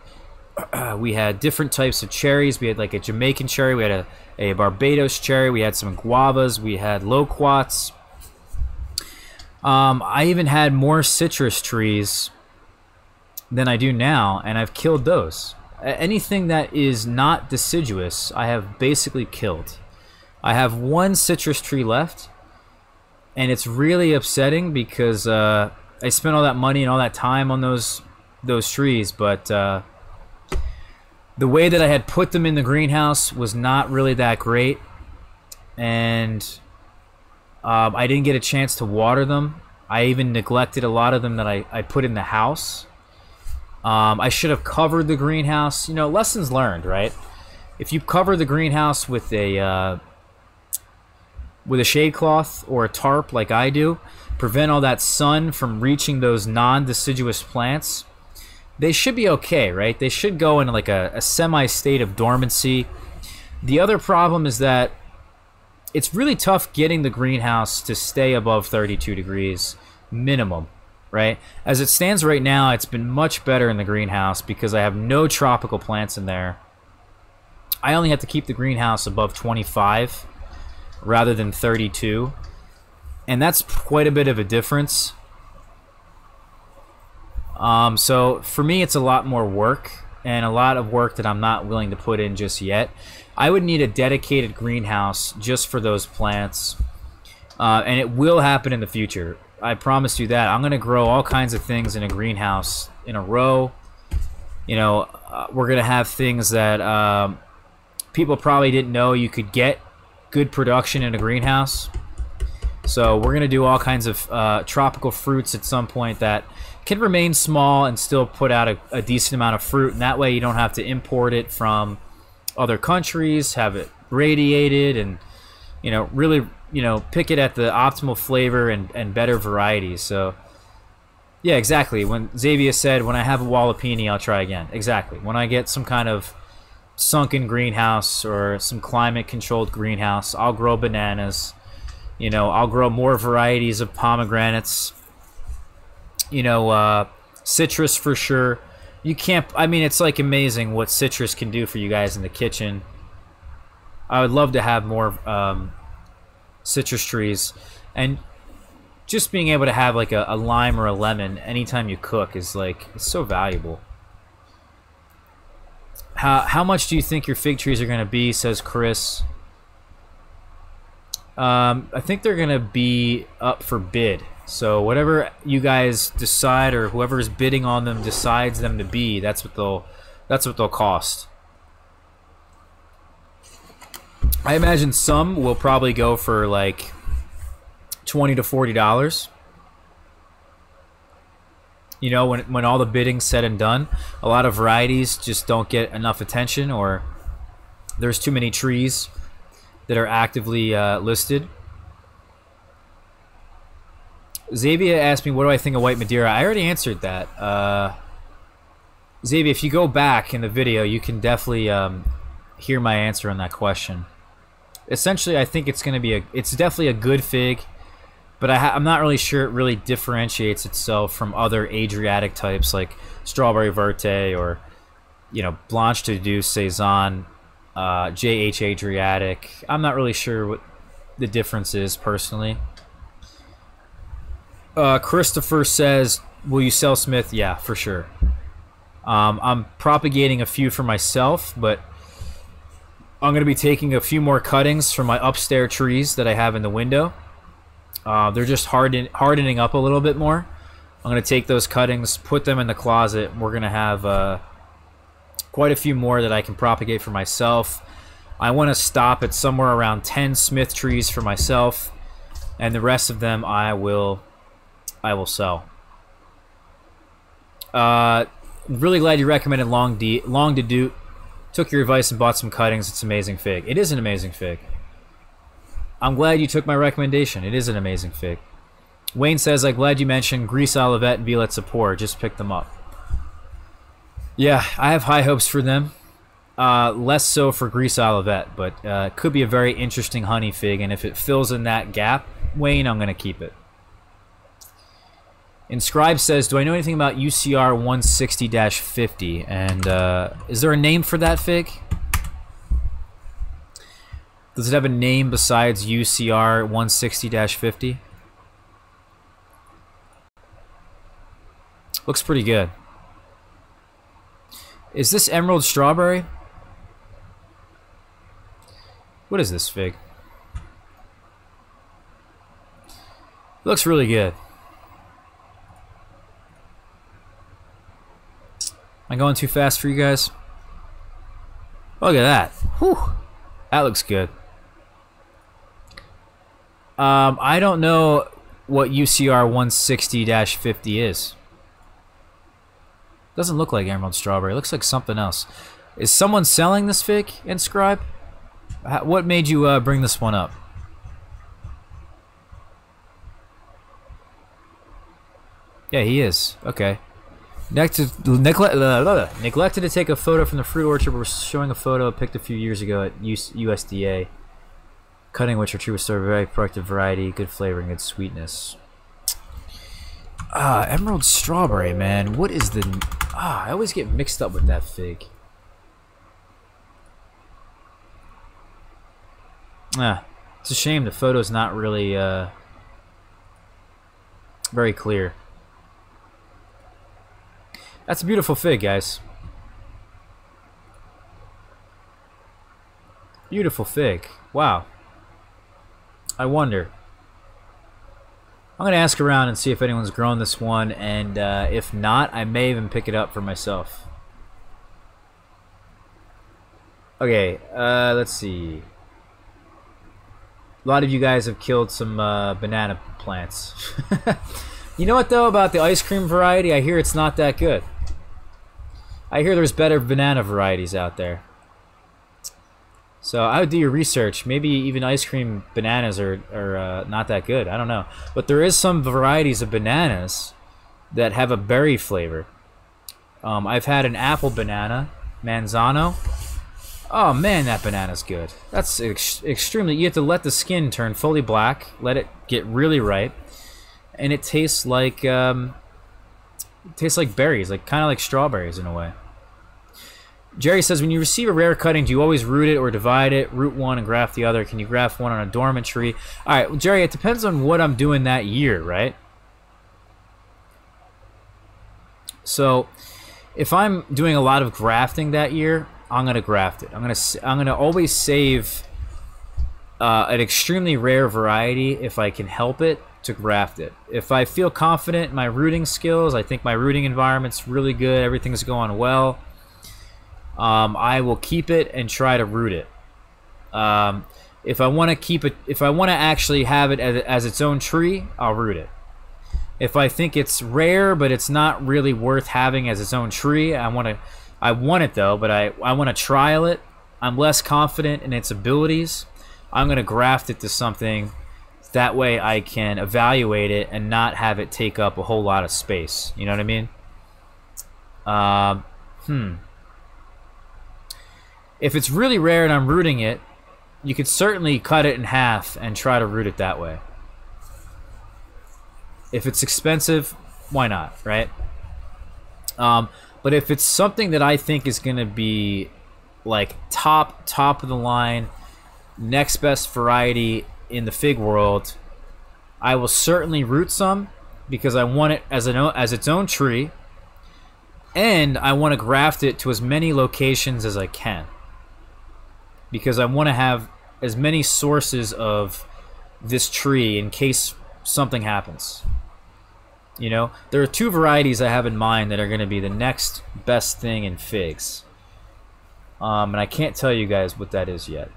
we had different types of cherries. We had like a Jamaican cherry, we had a Barbados cherry, we had some guavas, we had loquats. I even had more citrus trees than I do now, and I've killed those. Anything that is not deciduous, I have basically killed. I have one citrus tree left, and it's really upsetting because I spent all that money and all that time on those trees, but the way that I had put them in the greenhouse was not really that great, and I didn't get a chance to water them. I even neglected a lot of them that I put in the house. I should have covered the greenhouse. You know, lessons learned, right? If you cover the greenhouse with a shade cloth or a tarp like I do, prevent all that sun from reaching those non-deciduous plants, they should be okay, right? They should go into like a semi-state of dormancy. The other problem is that it's really tough getting the greenhouse to stay above 32 degrees minimum, right? As it stands right now, it's been much better in the greenhouse because I have no tropical plants in there. I only have to keep the greenhouse above 25 rather than 32, and that's quite a bit of a difference. So for me, it's a lot more work, and a lot of work that I'm not willing to put in just yet. I would need a dedicated greenhouse just for those plants, and it will happen in the future. I promise you that. I'm going to grow all kinds of things in a greenhouse in a row. You know, we're going to have things that people probably didn't know you could get good production in a greenhouse. So we're going to do all kinds of tropical fruits at some point that can remain small and still put out a decent amount of fruit, and that way you don't have to import it from other countries, have it radiated, and you know, really, you know, pick it at the optimal flavor and better varieties. So yeah, exactly. When Xavier said, when I have a Wallapini, I'll try again. Exactly. When I get some kind of sunken greenhouse or some climate controlled greenhouse, I'll grow bananas. You know, I'll grow more varieties of pomegranates. You know, citrus for sure. You can't, I mean, it's like amazing what citrus can do for you guys in the kitchen. I would love to have more citrus trees, and just being able to have like a lime or a lemon anytime you cook is like, it's so valuable. How much do you think your fig trees are going to be, says Chris. I think they're going to be up for bid. So whatever you guys decide, or whoever's bidding on them decides them to be, that's what they'll cost. I imagine some will probably go for like $20 to $40. You know, when all the bidding's said and done, a lot of varieties just don't get enough attention, or there's too many trees that are actively listed. Xavier asked me, what do I think of white Madeira? I already answered that. Xavier, if you go back in the video, you can definitely hear my answer on that question. Essentially, I think it's going to be it's definitely a good fig, but I'm not really sure it really differentiates itself from other Adriatic types like Strawberry Verte, or, you know, Blanche de Douce Saison, JH Adriatic. I'm not really sure what the difference is personally. Christopher says, will you sell Smith? Yeah, for sure. I'm propagating a few for myself, but I'm going to be taking a few more cuttings from my upstairs trees that I have in the window. They're just hardening up a little bit more. I'm going to take those cuttings, put them in the closet, and we're going to have quite a few more that I can propagate for myself. I want to stop at somewhere around 10 Smith trees for myself, and the rest of them I will sell. Really glad you recommended Long de Dute. Took your advice and bought some cuttings. It's an amazing fig. It is an amazing fig. I'm glad you took my recommendation. It is an amazing fig. Wayne says, I'm glad you mentioned Grease Olivet and Violet Sapor. Just picked them up. Yeah, I have high hopes for them. Less so for Grease Olivet, but it could be a very interesting honey fig, and if it fills in that gap, Wayne, I'm going to keep it. Inscribe says, do I know anything about UCR 160-50? And is there a name for that fig? Does it have a name besides UCR 160-50? Looks pretty good. Is this Emerald Strawberry? What is this fig? Looks really good. Am I going too fast for you guys? Look at that. Whew. That looks good. I don't know what UCR 160-50 is. Doesn't look like Emerald Strawberry. It looks like something else. Is someone selling this fig, Inscribe? What made you bring this one up? Yeah, he is. Okay. Neglected to take a photo from the fruit orchard. We're showing a photo picked a few years ago at USDA. Cutting which are true store, very productive variety, good flavor and good sweetness. Emerald Strawberry, man. What is the... I always get mixed up with that fig. It's a shame the photo's not really very clear. That's a beautiful fig, guys. Beautiful fig. Wow. I wonder. I'm going to ask around and see if anyone's grown this one, and if not, I may even pick it up for myself. Okay, let's see. A lot of you guys have killed some banana plants. You know what, though, about the ice cream variety? I hear it's not that good. I hear there's better banana varieties out there. So I would do your research. Maybe even ice cream bananas are not that good. I don't know. But there is some varieties of bananas that have a berry flavor. I've had an apple banana, Manzano. Oh man, that banana's good. That's extremely... You have to let the skin turn fully black, let it get really ripe, and it tastes like berries, like kind of like strawberries in a way. Jerry says, when you receive a rare cutting, do you always root it or divide it? Root one and graft the other. Can you graft one on a dormant tree? All right, well, Jerry, it depends on what I'm doing that year, right? So, if I'm doing a lot of grafting that year, I'm gonna graft it. I'm gonna always save an extremely rare variety if I can help it to graft it. If I feel confident in my rooting skills, I think my rooting environment's really good, everything's going well, I will keep it and try to root it. If I want to keep it, if I want to actually have it as its own tree, I'll root it. If I think it's rare but it's not really worth having as its own tree, I want it though, but I want to trial it. I'm less confident in its abilities. I'm going to graft it to something. That way I can evaluate it and not have it take up a whole lot of space. You know what I mean? If it's really rare and I'm rooting it, you could certainly cut it in half and try to root it that way. If it's expensive, why not, right? But if it's something that I think is going to be like top of the line, next best variety in the fig world, I will certainly root some because I want it as its own tree, and I want to graft it to as many locations as I can because I want to have as many sources of this tree in case something happens. You know, there are two varieties I have in mind that are going to be the next best thing in figs. And I can't tell you guys what that is yet.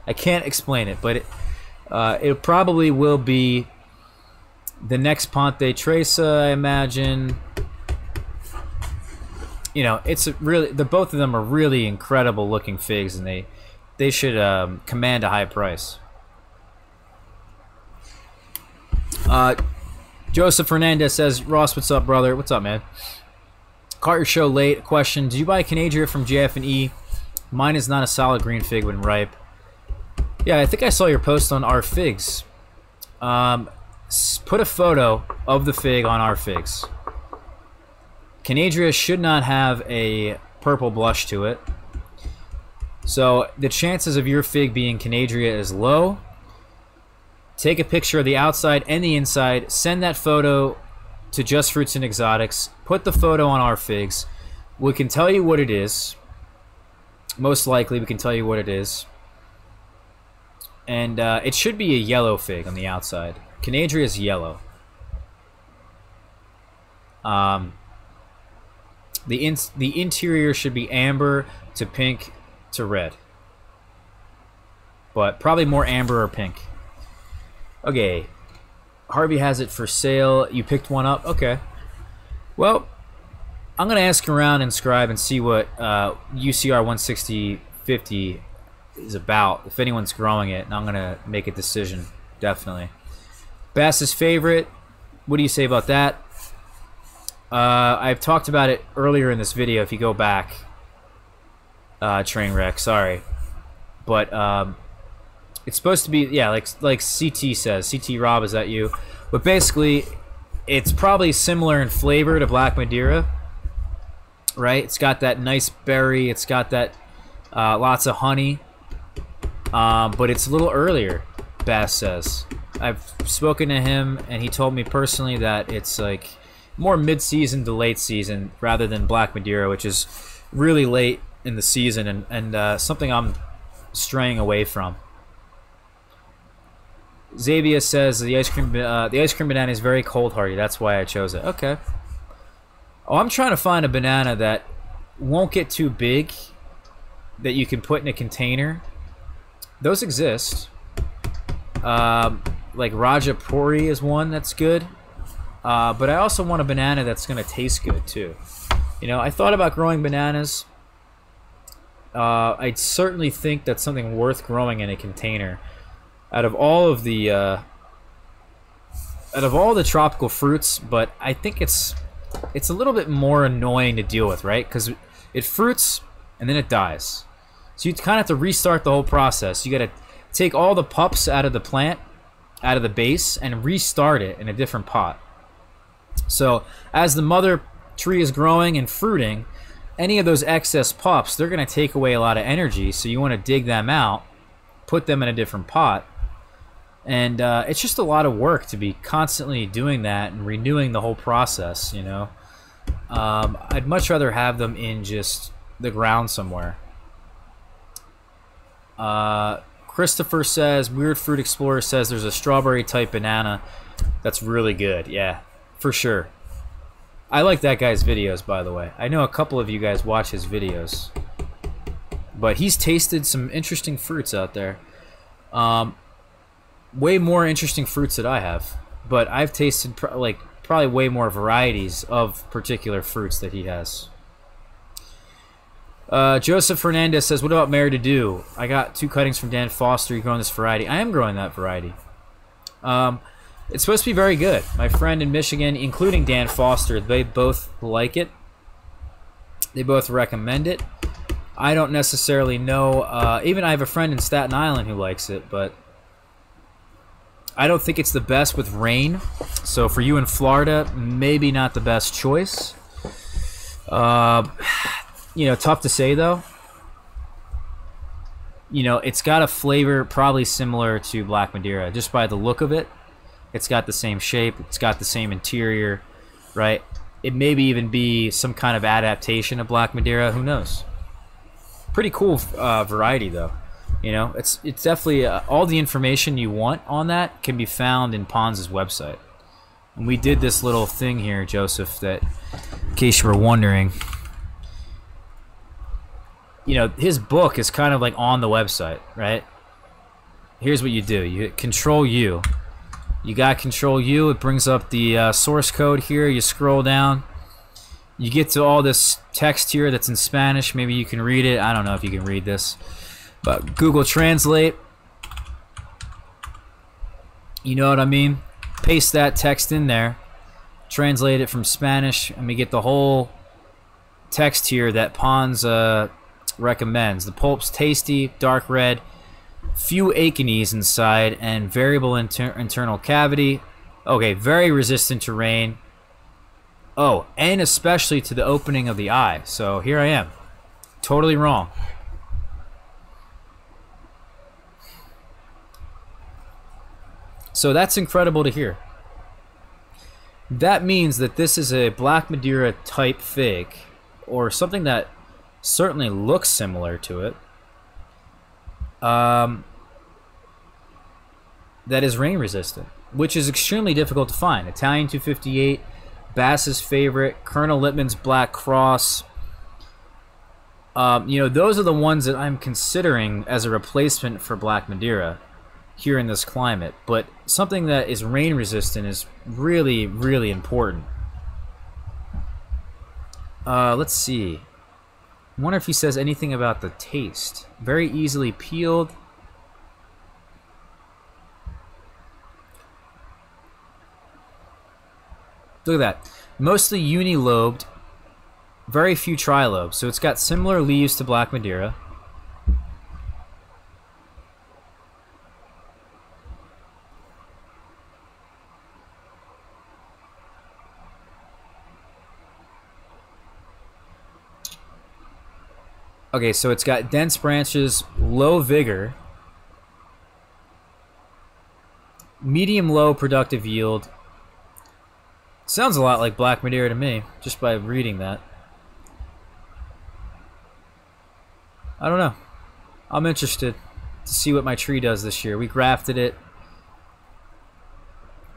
I can't explain it, but it probably will be the next Ponte Tresa, I imagine. you know, it's really the both of them are really incredible looking figs, and they should command a high price. Joseph Fernandez says, Ross, what's up, brother? What's up, man? Caught your show late. Question: did you buy Canadria from JF&E? Mine is not a solid green fig when ripe. Yeah, I think I saw your post on our figs. Put a photo of the fig on our figs. Canadria should not have a purple blush to it. So the chances of your fig being Canadria is low. Take a picture of the outside and the inside. Send that photo to Just Fruits and Exotics. Put the photo on our figs. We can tell you what it is. Most likely we can tell you what it is. And it should be a yellow fig on the outside. Canadria is yellow. The interior should be amber to pink to red. But probably more amber or pink. Okay. Harvey has it for sale. You picked one up? Okay. Well, I'm going to ask around and scribe and see what UCR 16050 is about. If anyone's growing it, and I'm going to make a decision. Definitely. Bass's favorite. What do you say about that? I've talked about it earlier in this video. If you go back, train wreck. Sorry, but it's supposed to be, yeah, like CT says. CT Rob, is that you? But basically, it's probably similar in flavor to Black Madeira, right? It's got that nice berry. It's got that lots of honey, but it's a little earlier. Bass says. I've spoken to him, and he told me personally that it's like more mid-season to late season rather than Black Madeira, which is really late in the season, and something I'm straying away from. Xavier says the ice cream banana is very cold hardy. That's why I chose it. Okay. Oh, I'm trying to find a banana that won't get too big, that you can put in a container. Those exist. Like Rajapuri is one that's good. But I also want a banana that's going to taste good too. You know, I thought about growing bananas. I certainly think that's something worth growing in a container. Out of all the tropical fruits, but I think it's a little bit more annoying to deal with, right? Because it fruits and then it dies. So you kind of have to restart the whole process. You got to take all the pups out of the plant, out of the base, and restart it in a different pot. So as the mother tree is growing and fruiting, any of those excess pups, they're going to take away a lot of energy. So you want to dig them out, put them in a different pot. And it's just a lot of work to be constantly doing that and renewing the whole process, you know. I'd much rather have them in just the ground somewhere. Christopher says, Weird Fruit Explorer says there's a strawberry type banana that's really good. Yeah, for sure. I like that guy's videos, by the way. I know a couple of you guys watch his videos. But he's tasted some interesting fruits out there. Way more interesting fruits that I have. But I've tasted probably way more varieties of particular fruits that he has. Joseph Fernandez says, what about Mare to Do? I got 2 cuttings from Dan Foster. You growing this variety? I am growing that variety. It's supposed to be very good. My friend in Michigan, including Dan Foster, they both like it. They both recommend it. I don't necessarily know. Even I have a friend in Staten Island who likes it, but I don't think it's the best with rain. So for you in Florida, maybe not the best choice. You know, tough to say though. You know, it's got a flavor probably similar to Black Madeira, just by the look of it. It's got the same shape. It's got the same interior, right? It maybe even be some kind of adaptation of Black Madeira. Who knows? Pretty cool variety though. You know, it's definitely all the information you want on that can be found in Pons' website. And we did this little thing here, Joseph, that in case you were wondering, you know, his book is kind of like on the website, right? Here's what you do. You hit Control U. You got Control U. It brings up the source code here. You scroll down. you get to all this text here that's in Spanish. Maybe you can read it. I don't know if you can read this, but Google Translate. You know what I mean? Paste that text in there, translate it from Spanish, and we get the whole text here that Pons recommends. The pulp's tasty, dark red, few aconies inside, and variable internal cavity. Okay, very resistant to rain. Oh, and especially to the opening of the eye. So here I am. Totally wrong. So that's incredible to hear. That means that this is a Black Madeira type fig, or something that certainly looks similar to it. That is rain resistant, which is extremely difficult to find. Italian 258, Bass's favorite, Colonel Littman's Black Cross. You know, those are the ones that I'm considering as a replacement for Black Madeira here in this climate. But something that is rain resistant is really, really important. Let's see. I wonder if he says anything about the taste. Very easily peeled. Look at that. Mostly unilobed, very few trilobes. So it's got similar leaves to Black Madeira. Okay, so it's got dense branches, low vigor, medium-low productive yield. Sounds a lot like Black Madeira to me, just by reading that. I don't know. I'm interested to see what my tree does this year. We grafted it.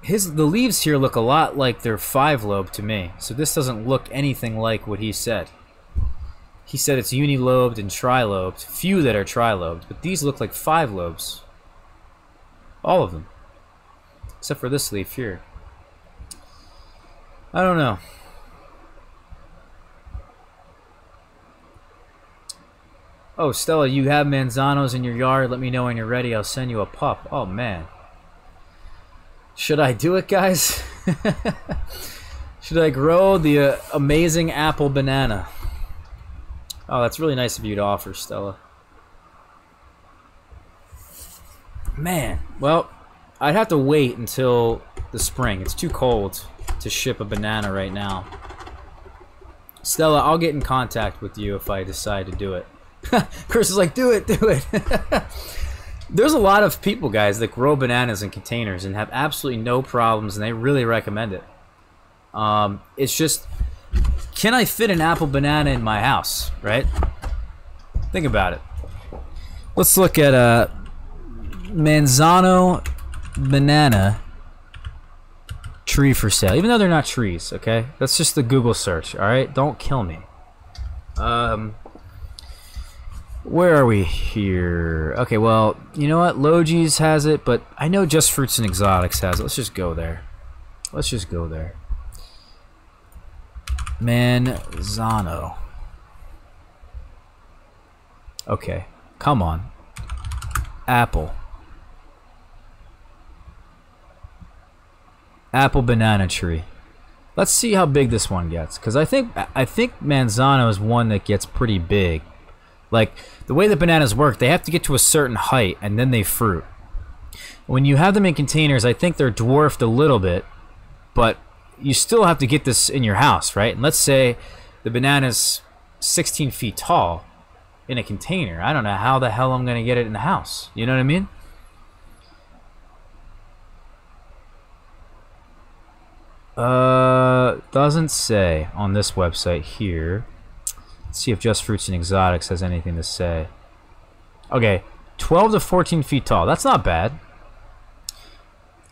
The leaves here look a lot like they're 5-lobe to me, so this doesn't look anything like what he said. He said it's unilobed and trilobed, few that are trilobed, but these look like 5 lobes. All of them. Except for this leaf here. I don't know. Oh, Stella, you have manzanos in your yard. Let me know when you're ready. I'll send you a pup. Oh, man. Should I do it, guys? Should I grow the amazing apple banana? Oh, that's really nice of you to offer, Stella. Man, well, I'd have to wait until the spring. It's too cold to ship a banana right now. Stella, I'll get in contact with you if I decide to do it. Chris is like, do it, do it. There's a lot of people, guys, that grow bananas in containers and have absolutely no problems, and they really recommend it. It's just, can I fit an apple banana in my house, right? Think about it. Let's look at a manzano banana tree for sale, even though they're not trees, okay? That's just the Google search, all right? Don't kill me. Where are we here? Okay, well, you know what? Logi's has it, but I know Just Fruits and Exotics has it. Let's just go there. Let's just go there. Manzano. Okay, come on. Apple. Apple banana tree. Let's see how big this one gets, because I think manzano is one that gets pretty big. Like, the way that bananas work, they have to get to a certain height and then they fruit. When you have them in containers, I think they're dwarfed a little bit, but you still have to get this in your house, right? And let's say the banana's 16 feet tall in a container. I don't know how the hell I'm going to get it in the house. You know what I mean? Doesn't say on this website here. Let's see if Just Fruits and Exotics has anything to say. Okay, 12 to 14 feet tall. That's not bad.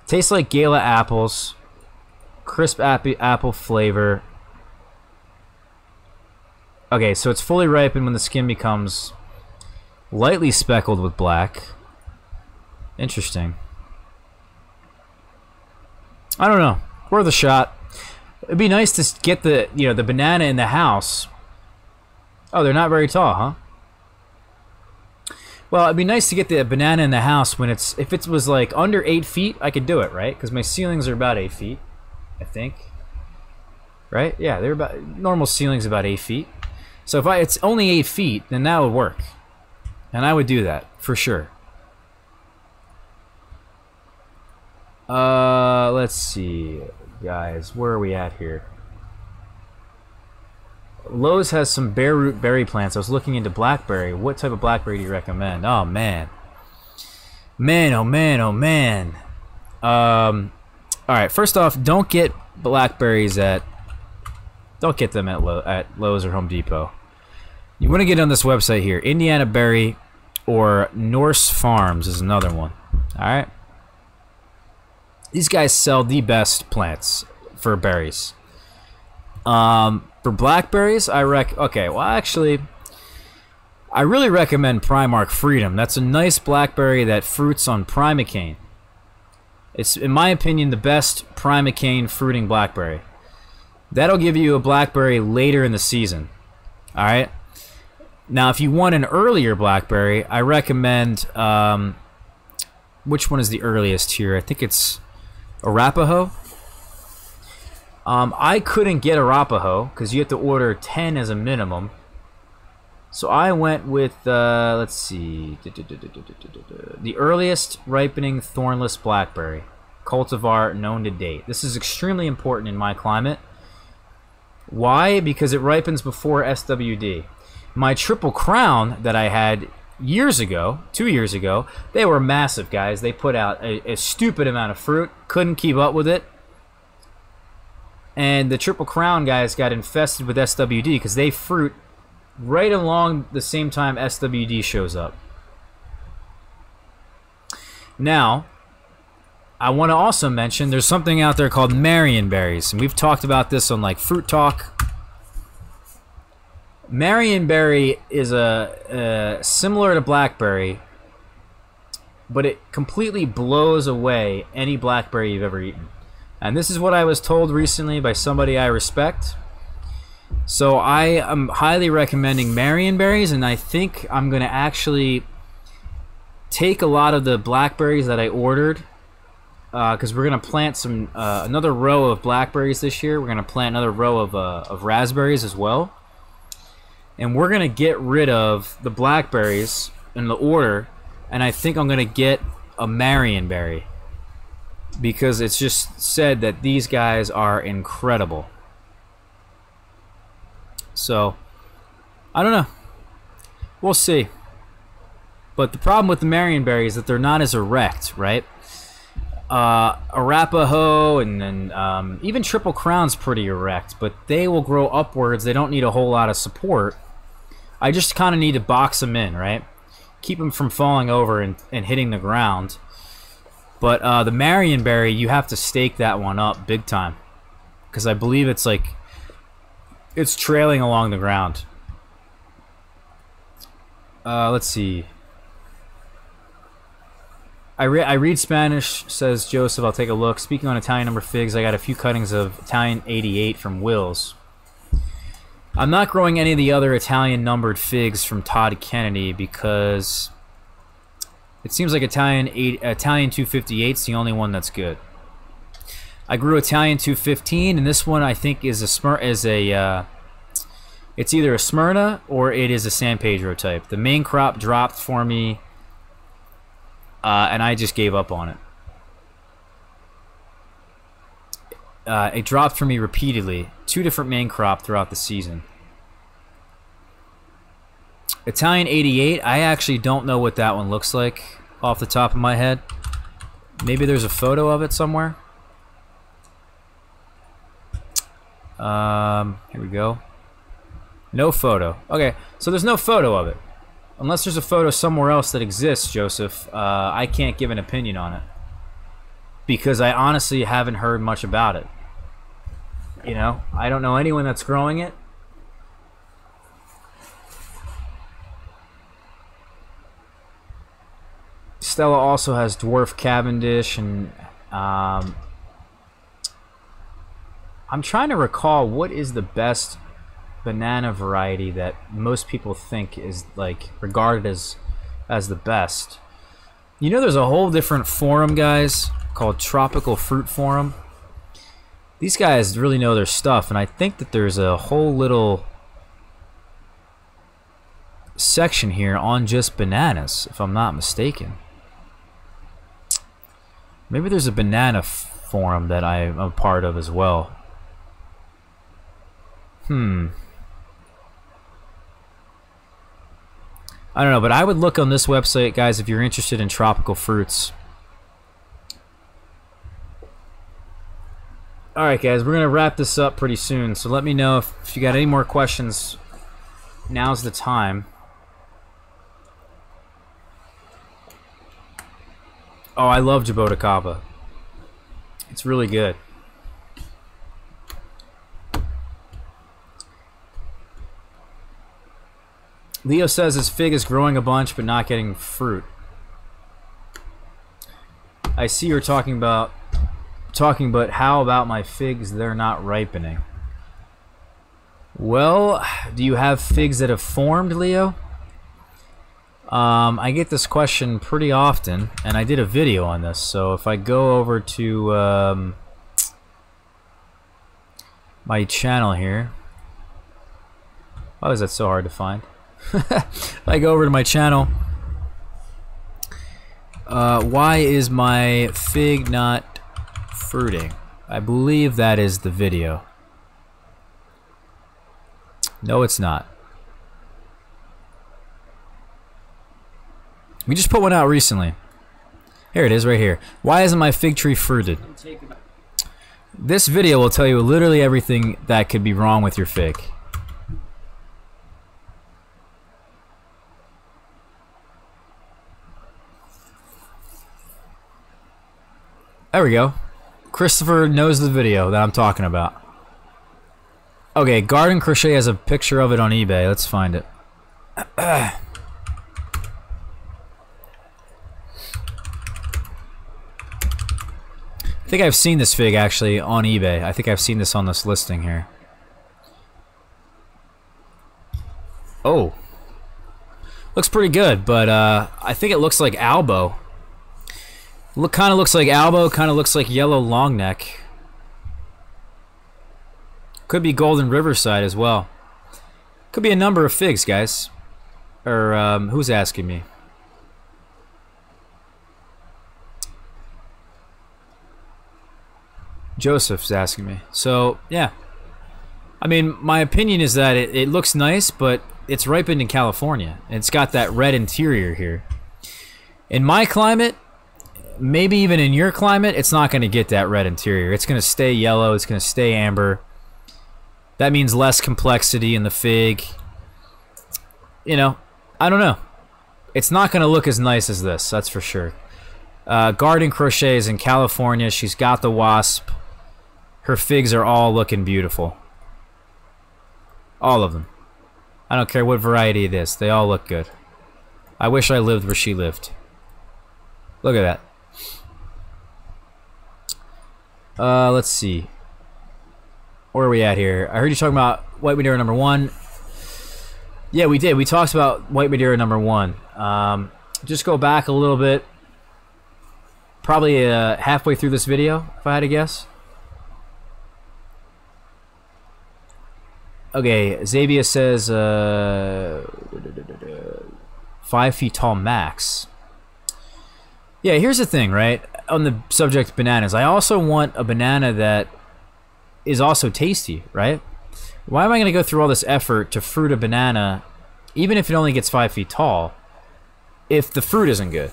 Tastes like Gala apples. Crisp apple flavor. Okay, so it's fully ripened when the skin becomes lightly speckled with black. Interesting. I don't know. Worth a shot. It'd be nice to get the, you know, the banana in the house. Oh, they're not very tall, huh? Well, it'd be nice to get the banana in the house when it's, if it was like under 8 feet, I could do it, right? Because my ceilings are about 8 feet, I think. Right? Yeah, they're about, normal ceiling's about 8 feet. So if it's only 8 feet, then that would work. And I would do that, for sure. Let's see, guys, where are we at here? Lowe's has some bare root berry plants. I was looking into blackberry. What type of blackberry do you recommend? Oh man, oh man, oh man. All right. First off, don't get blackberries at. Don't get them at Lowe's or Home Depot. You want to get on this website here, Indiana Berry, or Norse Farms is another one. All right. These guys sell the best plants for berries. For blackberries, okay, well, actually, I really recommend Primark Freedom. That's a nice blackberry that fruits on primocane. It's, in my opinion, the best primocane fruiting blackberry. That'll give you a blackberry later in the season. Alright? Now, if you want an earlier blackberry, I recommend, which one is the earliest here? I think it's Arapaho. I couldn't get Arapaho because you have to order 10 as a minimum. So I went with, let's see, the earliest ripening thornless blackberry cultivar known to date. This is extremely important in my climate. Why? Because it ripens before SWD. My Triple Crown that I had years ago, 2 years ago, they were massive, guys. They put out a stupid amount of fruit. Couldn't keep up with it. And the Triple Crown guys got infested with SWD because they fruit right along the same time SWD shows up. Now, I want to also mention there's something out there called Marionberries, and we've talked about this on like Fruit Talk. Marionberry is similar to blackberry, but it completely blows away any blackberry you've ever eaten. And this is what I was told recently by somebody I respect. So I am highly recommending Marionberries, and I think I'm going to actually take a lot of the blackberries that I ordered, because we're going to plant some another row of blackberries this year. We're going to plant another row of raspberries as well. And we're going to get rid of the blackberries in the order, and I think I'm going to get a Marionberry, because it's just said that these guys are incredible. So, I don't know. We'll see. But the problem with the Marionberry is that they're not as erect, right? Arapaho and even Triple Crown's pretty erect, but they will grow upwards. They don't need a whole lot of support. I just kind of need to box them in, right? Keep them from falling over and hitting the ground. But the Marionberry, you have to stake that one up big time, because I believe it's like it's trailing along the ground. Let's see. I read Spanish, says Joseph. I'll take a look. Speaking on Italian number figs, I got a few cuttings of Italian 88 from Will's. I'm not growing any of the other Italian numbered figs from Todd Kennedy because it seems like Italian 258 is the only one that's good. I grew Italian 215, and this one I think is it's either a Smyrna or it is a San Pedro type. The main crop dropped for me, and I just gave up on it. It dropped for me repeatedly. 2 different main crop throughout the season. Italian 88, I actually don't know what that one looks like off the top of my head. Maybe there's a photo of it somewhere. Here we go. No photo. Okay, so there's no photo of it. Unless there's a photo somewhere else that exists, Joseph, I can't give an opinion on it. Because I honestly haven't heard much about it. You know, I don't know anyone that's growing it. Stella also has Dwarf Cavendish and I'm trying to recall what is the best banana variety that most people think is like regarded as the best. You know, there's a whole different forum, guys, called Tropical Fruit Forum. These guys really know their stuff, and I think that there's a whole little section here on just bananas, if I'm not mistaken. Maybe there's a banana forum that I'm a part of as well. I don't know, but I would look on this website, guys, if you're interested in tropical fruits. Alright, guys, we're going to wrap this up pretty soon, so let me know if you got any more questions. Now's the time. Oh, I love Jaboticaba. It's really good. Leo says his fig is growing a bunch but not getting fruit. I see you're talking, but how about my figs? They're not ripening. Well, do you have figs that have formed, Leo? I get this question pretty often, and I did a video on this. So if I go over to my channel here, why is that so hard to find? If I go over to my channel, why is my fig not fruiting? I believe that is the video. No, it's not. We just put one out recently. Here it is right here. Why isn't my fig tree fruited? This video will tell you literally everything that could be wrong with your fig. There we go. Christopher knows the video that I'm talking about. Okay, Garden Crochet has a picture of it on eBay. Let's find it. I think I've seen this fig actually on eBay. I think I've seen this on this listing here. Oh. Looks pretty good, but I think it looks like Albo. Kind of looks like Albo, kind of looks like Yellow Longneck. Could be Golden Riverside as well. Could be a number of figs, guys. Or, who's asking me? Joseph's asking me. So, yeah. I mean, my opinion is that it looks nice, but it's ripened in California. And it's got that red interior here. In my climate, maybe even in your climate, it's not going to get that red interior. It's going to stay yellow. It's going to stay amber. That means less complexity in the fig. You know, I don't know. It's not going to look as nice as this, that's for sure. Garden Crochet is in California. She's got the wasp. Her figs are all looking beautiful. All of them. I don't care what variety it is. They all look good. I wish I lived where she lived. Look at that. Let's see. Where are we at here? I heard you talking about White Madeira #1. Yeah, we did. We talked about White Madeira #1. Just go back a little bit. Probably halfway through this video, if I had to guess. Okay, Xavier says 5 feet tall max. Yeah, here's the thing, right? On the subject of bananas, I also want a banana that is also tasty, right? Why am I going to go through all this effort to fruit a banana, even if it only gets 5 feet tall, if the fruit isn't good?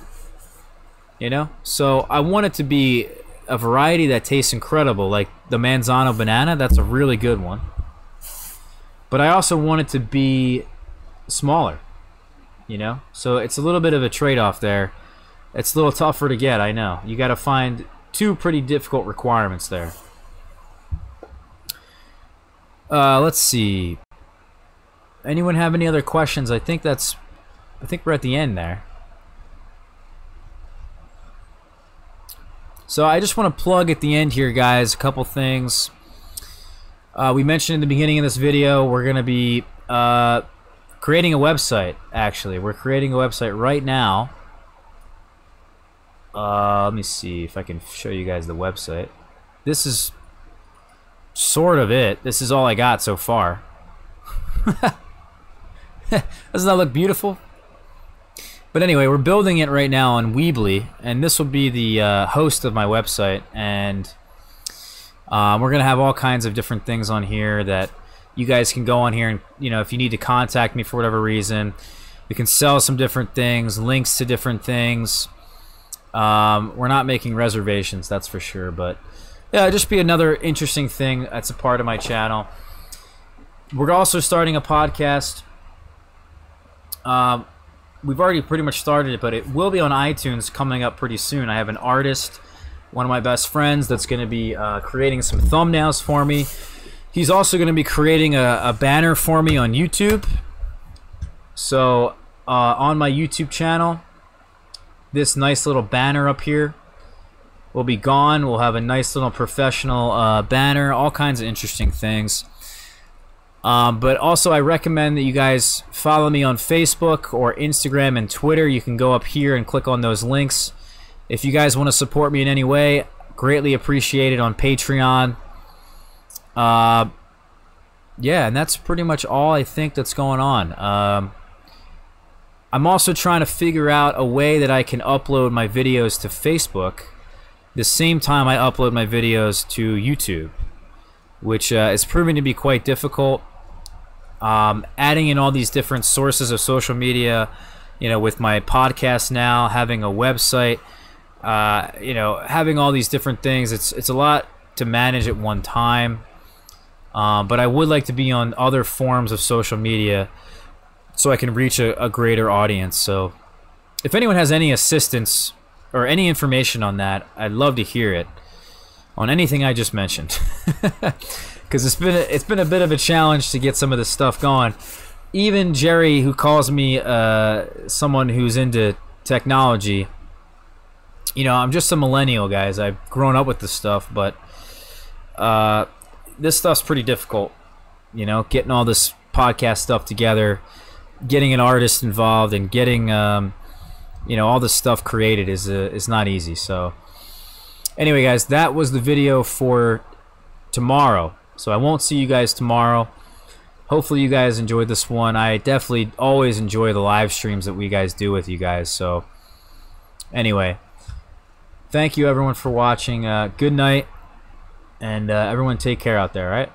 You know? So I want it to be a variety that tastes incredible, like the Manzano banana. That's a really good one. But I also want it to be smaller, you know? So it's a little bit of a trade-off there. It's a little tougher to get, I know. You got to find two pretty difficult requirements there. Let's see. Anyone have any other questions? I think we're at the end there. So I just want to plug at the end here, guys, a couple things. We mentioned in the beginning of this video we're going to be creating a website. Actually, we're creating a website right now. Let me see if I can show you guys the website. This is sort of it. This is all I got so far. Doesn't that look beautiful? But anyway, we're building it right now on Weebly, and this will be the host of my website, and we're gonna have all kinds of different things on here that you guys can go on here and, you know, if you need to contact me for whatever reason, we can sell some different things, links to different things. We're not making reservations, that's for sure, but yeah, just be another interesting thing that's a part of my channel. We're also starting a podcast. We've already pretty much started it, but it will be on iTunes coming up pretty soon. I have an artist, one of my best friends, that's going to be creating some thumbnails for me. He's also going to be creating a banner for me on YouTube. So on my YouTube channel, this nice little banner up here will be gone. We'll have a nice little professional banner, all kinds of interesting things. But also I recommend that you guys follow me on Facebook or Instagram and Twitter. You can go up here and click on those links. If you guys want to support me in any way, greatly appreciate it on Patreon. Yeah, and that's pretty much all I think that's going on. I'm also trying to figure out a way that I can upload my videos to Facebook the same time I upload my videos to YouTube, which is proving to be quite difficult. Adding in all these different sources of social media, you know, with my podcast now, having a website, you know, having all these different things, it's a lot to manage at one time. But I would like to be on other forms of social media so I can reach a greater audience. So if anyone has any assistance or any information on that, I'd love to hear it on anything I just mentioned. Because it's been a bit of a challenge to get some of this stuff going. Even Jerry, who calls me someone who's into technology, you know, I'm just a millennial, guys. I've grown up with this stuff, but this stuff's pretty difficult. You know, getting all this podcast stuff together, getting an artist involved, and getting you know, all this stuff created is not easy. So anyway, guys, that was the video for tomorrow. So I won't see you guys tomorrow. Hopefully you guys enjoyed this one. I definitely always enjoy the live streams that we guys do with you guys. So anyway, thank you everyone for watching. Good night, and everyone take care out there, all right?